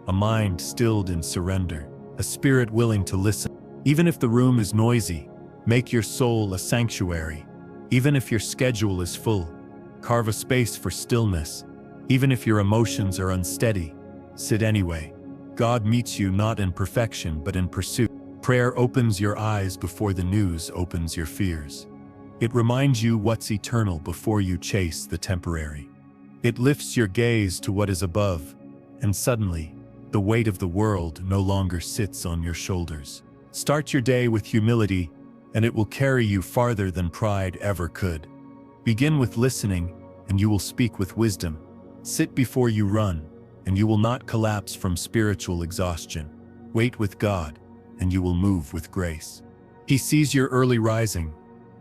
a mind stilled in surrender, a spirit willing to listen. Even if the room is noisy, make your soul a sanctuary. Even if your schedule is full, carve a space for stillness. Even if your emotions are unsteady, sit anyway. God meets you not in perfection but in pursuit. Prayer opens your eyes before the news opens your fears. It reminds you what's eternal before you chase the temporary. It lifts your gaze to what is above, and suddenly, the weight of the world no longer sits on your shoulders. Start your day with humility, and it will carry you farther than pride ever could. Begin with listening, and you will speak with wisdom. Sit before you run, and you will not collapse from spiritual exhaustion. Wait with God, and you will move with grace. He sees your early rising.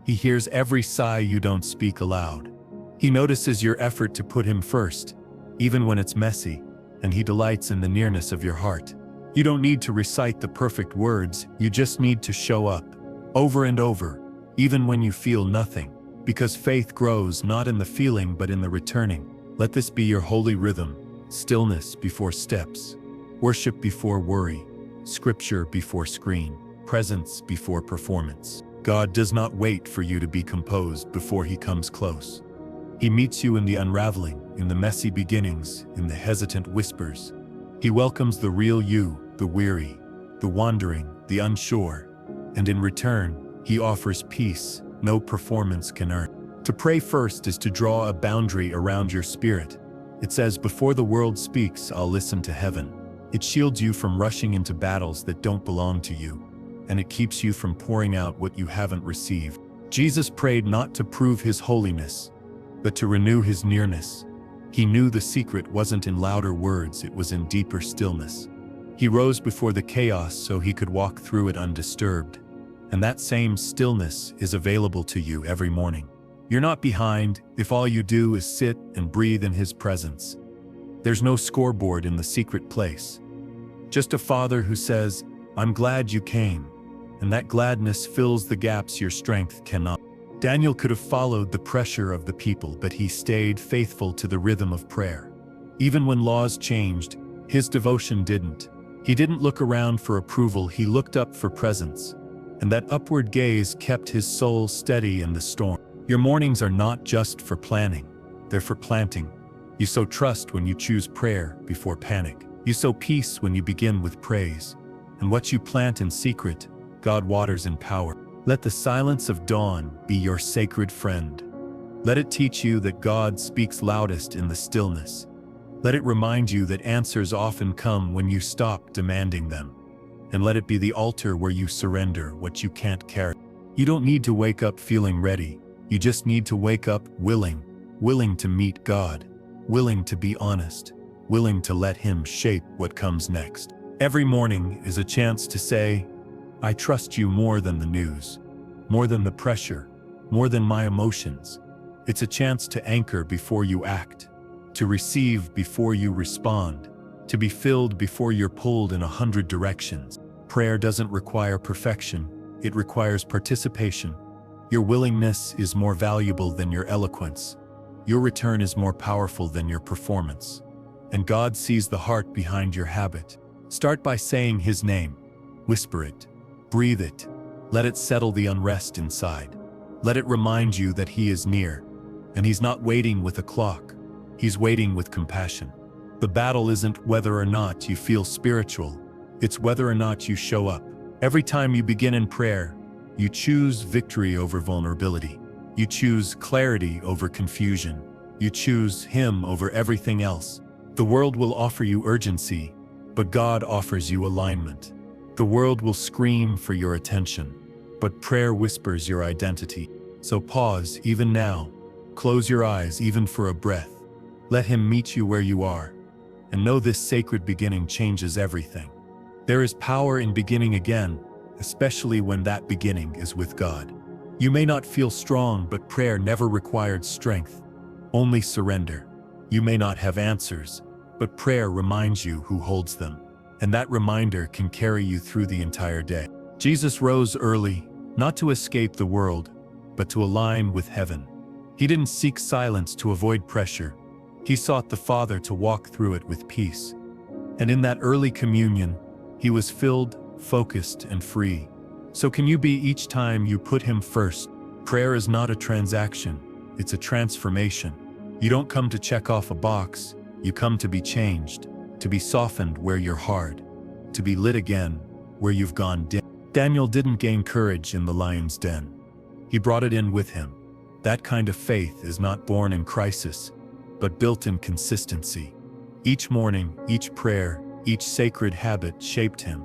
He hears every sigh you don't speak aloud. He notices your effort to put him first, even when it's messy, and he delights in the nearness of your heart. You don't need to recite the perfect words, you just need to show up, over and over, even when you feel nothing, because faith grows not in the feeling but in the returning. Let this be your holy rhythm: stillness before steps, worship before worry, scripture before screen, presence before performance. God does not wait for you to be composed before he comes close. He meets you in the unraveling, in the messy beginnings, in the hesitant whispers. He welcomes the real you, the weary, the wandering, the unsure, and in return, he offers peace no performance can earn. To pray first is to draw a boundary around your spirit. It says, before the world speaks, I'll listen to heaven. It shields you from rushing into battles that don't belong to you, and it keeps you from pouring out what you haven't received. Jesus prayed not to prove his holiness, but to renew his nearness. He knew the secret wasn't in louder words, it was in deeper stillness. He rose before the chaos so he could walk through it undisturbed. And that same stillness is available to you every morning. You're not behind if all you do is sit and breathe in his presence. There's no scoreboard in the secret place. Just a Father who says, I'm glad you came, and that gladness fills the gaps your strength cannot. Daniel could have followed the pressure of the people, but he stayed faithful to the rhythm of prayer. Even when laws changed, his devotion didn't. He didn't look around for approval, he looked up for presence. And that upward gaze kept his soul steady in the storm. Your mornings are not just for planning, they're for planting. You sow trust when you choose prayer before panic. You sow peace when you begin with praise. And what you plant in secret, God waters in power. Let the silence of dawn be your sacred friend. Let it teach you that God speaks loudest in the stillness. Let it remind you that answers often come when you stop demanding them. And let it be the altar where you surrender what you can't carry. You don't need to wake up feeling ready. You just need to wake up willing to meet God, willing to be honest, willing to let him shape what comes next. Every morning is a chance to say, I trust you more than the news, more than the pressure, more than my emotions. It's a chance to anchor before you act, to receive before you respond, to be filled before you're pulled in 100 directions. Prayer doesn't require perfection, it requires participation. Your willingness is more valuable than your eloquence. Your return is more powerful than your performance. And God sees the heart behind your habit. Start by saying his name. Whisper it. Breathe it. Let it settle the unrest inside. Let it remind you that he is near. And he's not waiting with a clock. He's waiting with compassion. The battle isn't whether or not you feel spiritual, it's whether or not you show up. Every time you begin in prayer, you choose victory over vulnerability. You choose clarity over confusion. You choose Him over everything else. The world will offer you urgency, but God offers you alignment. The world will scream for your attention, but prayer whispers your identity. So pause even now. Close your eyes even for a breath. Let Him meet you where you are. And know this sacred beginning changes everything. There is power in beginning again, especially when that beginning is with God. You may not feel strong, but prayer never required strength, only surrender. You may not have answers, but prayer reminds you who holds them. And that reminder can carry you through the entire day. Jesus rose early, not to escape the world, but to align with heaven. He didn't seek silence to avoid pressure. He sought the Father to walk through it with peace. And in that early communion, He was filled, focused, and free. So can you be each time you put Him first? Prayer is not a transaction, it's a transformation. You don't come to check off a box, you come to be changed, to be softened where you're hard, to be lit again where you've gone dim. Daniel didn't gain courage in the lion's den. He brought it in with him. That kind of faith is not born in crisis, but built in consistency. Each morning, each prayer, each sacred habit shaped him,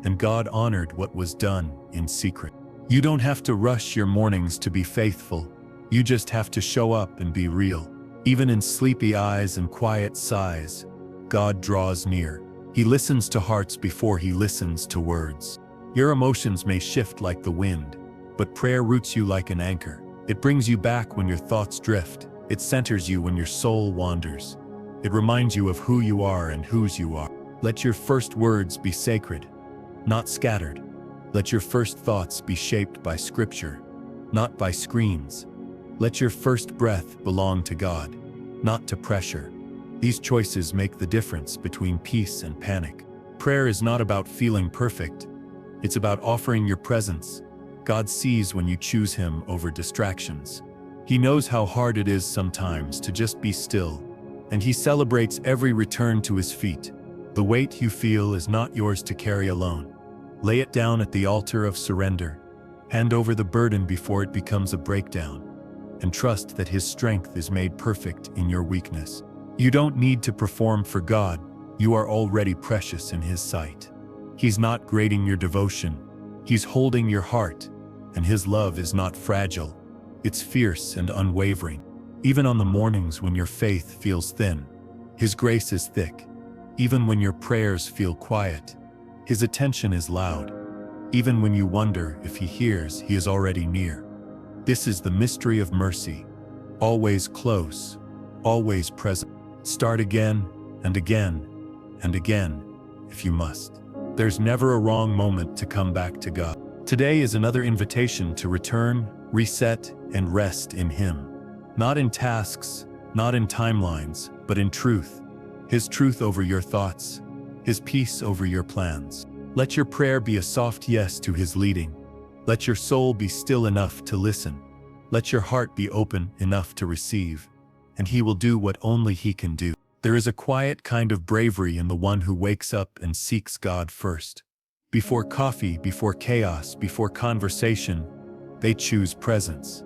and God honored what was done in secret. You don't have to rush your mornings to be faithful. You just have to show up and be real. Even in sleepy eyes and quiet sighs, God draws near. He listens to hearts before He listens to words. Your emotions may shift like the wind, but prayer roots you like an anchor. It brings you back when your thoughts drift. It centers you when your soul wanders. It reminds you of who you are and whose you are. Let your first words be sacred, not scattered. Let your first thoughts be shaped by Scripture, not by screens. Let your first breath belong to God, not to pressure. These choices make the difference between peace and panic. Prayer is not about feeling perfect. It's about offering your presence. God sees when you choose Him over distractions. He knows how hard it is sometimes to just be still, and He celebrates every return to His feet. The weight you feel is not yours to carry alone. Lay it down at the altar of surrender. Hand over the burden before it becomes a breakdown, and trust that His strength is made perfect in your weakness. You don't need to perform for God. You are already precious in His sight. He's not grading your devotion. He's holding your heart, and His love is not fragile. It's fierce and unwavering. Even on the mornings when your faith feels thin, His grace is thick. Even when your prayers feel quiet, His attention is loud. Even when you wonder if He hears, He is already near. This is the mystery of mercy. Always close, always present. Start again and again and again if you must. There's never a wrong moment to come back to God. Today is another invitation to return, reset, and rest in Him. Not in tasks, not in timelines, but in truth. His truth over your thoughts, His peace over your plans. Let your prayer be a soft yes to His leading. Let your soul be still enough to listen. Let your heart be open enough to receive, and He will do what only He can do. There is a quiet kind of bravery in the one who wakes up and seeks God first. Before coffee, before chaos, before conversation, they choose presence.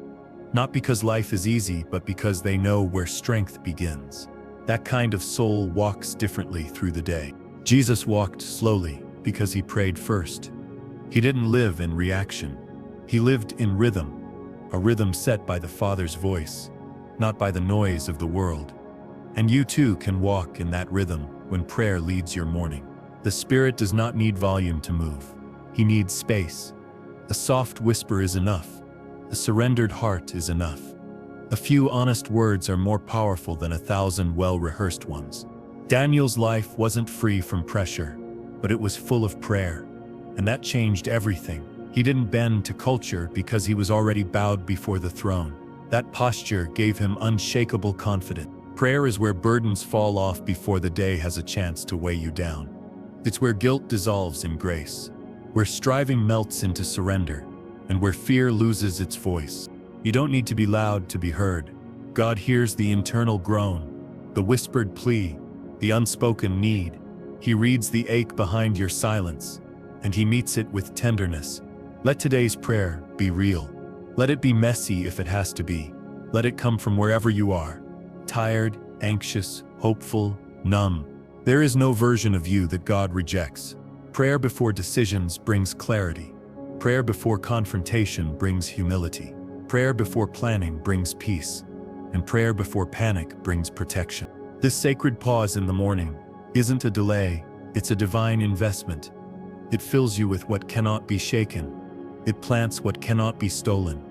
Not because life is easy, but because they know where strength begins. That kind of soul walks differently through the day. Jesus walked slowly because He prayed first. He didn't live in reaction. He lived in rhythm, a rhythm set by the Father's voice, not by the noise of the world. And you too can walk in that rhythm when prayer leads your morning. The Spirit does not need volume to move. He needs space. A soft whisper is enough. A surrendered heart is enough. A few honest words are more powerful than 1,000 well-rehearsed ones. Daniel's life wasn't free from pressure, but it was full of prayer, and that changed everything. He didn't bend to culture because he was already bowed before the throne. That posture gave him unshakable confidence. Prayer is where burdens fall off before the day has a chance to weigh you down. It's where guilt dissolves in grace, where striving melts into surrender, and where fear loses its voice. You don't need to be loud to be heard. God hears the internal groan, the whispered plea, the unspoken need. He reads the ache behind your silence, and He meets it with tenderness. Let today's prayer be real. Let it be messy if it has to be. Let it come from wherever you are. Tired, anxious, hopeful, numb. There is no version of you that God rejects. Prayer before decisions brings clarity. Prayer before confrontation brings humility. Prayer before planning brings peace. And prayer before panic brings protection. This sacred pause in the morning isn't a delay, it's a divine investment. It fills you with what cannot be shaken. It plants what cannot be stolen.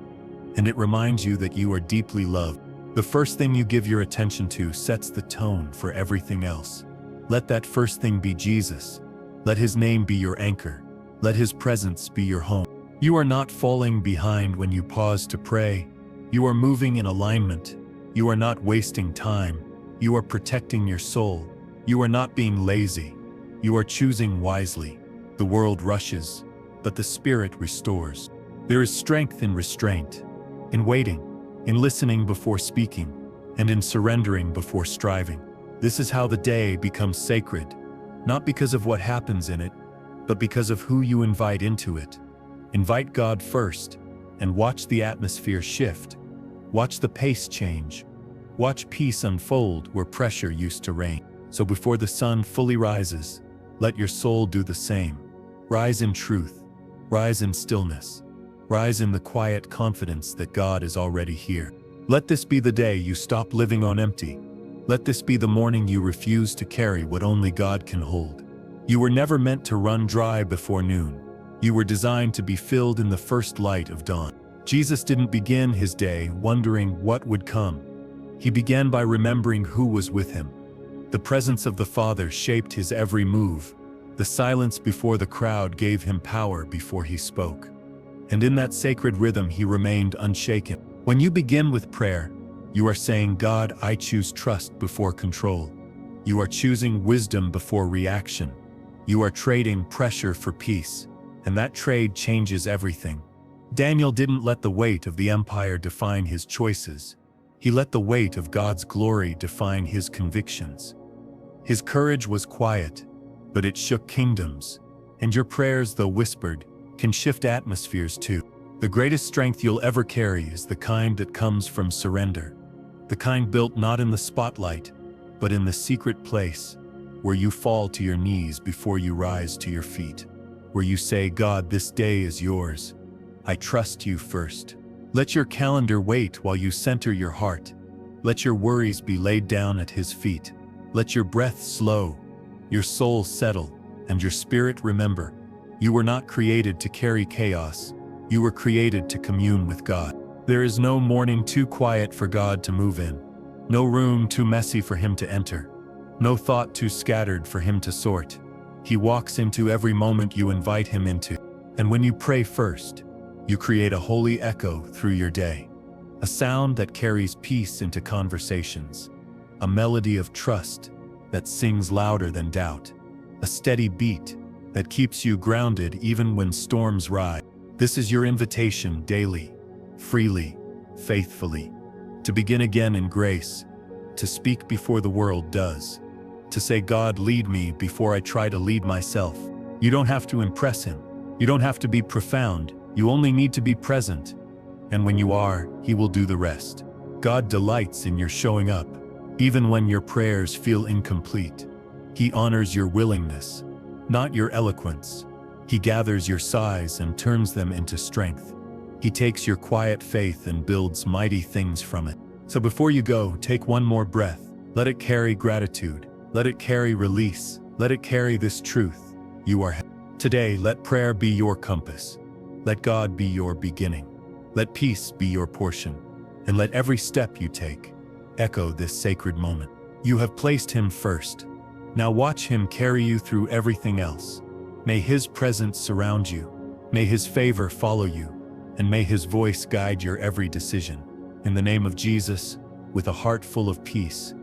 And it reminds you that you are deeply loved. The first thing you give your attention to sets the tone for everything else. Let that first thing be Jesus. Let His name be your anchor. Let His presence be your home. You are not falling behind when you pause to pray. You are moving in alignment. You are not wasting time. You are protecting your soul. You are not being lazy. You are choosing wisely. The world rushes, but the Spirit restores. There is strength in restraint, in waiting, in listening before speaking, and in surrendering before striving. This is how the day becomes sacred, not because of what happens in it, but because of who you invite into it. Invite God first, and watch the atmosphere shift. Watch the pace change. Watch peace unfold where pressure used to reign. So before the sun fully rises, let your soul do the same. Rise in truth. Rise in stillness. Rise in the quiet confidence that God is already here. Let this be the day you stop living on empty. Let this be the morning you refuse to carry what only God can hold. You were never meant to run dry before noon. You were designed to be filled in the first light of dawn. Jesus didn't begin His day wondering what would come. He began by remembering who was with Him. The presence of the Father shaped His every move. The silence before the crowd gave Him power before He spoke. And in that sacred rhythm He remained unshaken. When you begin with prayer, you are saying, God, I choose trust before control. You are choosing wisdom before reaction. You are trading pressure for peace. And that trade changes everything. Daniel didn't let the weight of the empire define his choices. He let the weight of God's glory define his convictions. His courage was quiet, but it shook kingdoms. And your prayers, though whispered, can shift atmospheres too. The greatest strength you'll ever carry is the kind that comes from surrender. The kind built not in the spotlight, but in the secret place, where you fall to your knees before you rise to your feet. Where you say, God, this day is yours. I trust you first. Let your calendar wait while you center your heart. Let your worries be laid down at His feet. Let your breath slow, your soul settle, and your spirit remember. You were not created to carry chaos. You were created to commune with God. There is no morning too quiet for God to move in. No room too messy for Him to enter. No thought too scattered for Him to sort. He walks into every moment you invite Him into. And when you pray first, you create a holy echo through your day. A sound that carries peace into conversations. A melody of trust that sings louder than doubt. A steady beat that keeps you grounded even when storms rise. This is your invitation daily, freely, faithfully, to begin again in grace, to speak before the world does. To say, God, lead me before I try to lead myself. You don't have to impress Him. You don't have to be profound. You only need to be present. And when you are, He will do the rest. God delights in your showing up, even when your prayers feel incomplete. He honors your willingness, not your eloquence. He gathers your sighs and turns them into strength. He takes your quiet faith and builds mighty things from it. So before you go, take one more breath. Let it carry gratitude. Let it carry release. Let it carry this truth. You are helped. Today, let prayer be your compass. Let God be your beginning. Let peace be your portion. And let every step you take echo this sacred moment. You have placed Him first. Now watch Him carry you through everything else. May His presence surround you. May His favor follow you. And may His voice guide your every decision. In the name of Jesus, with a heart full of peace,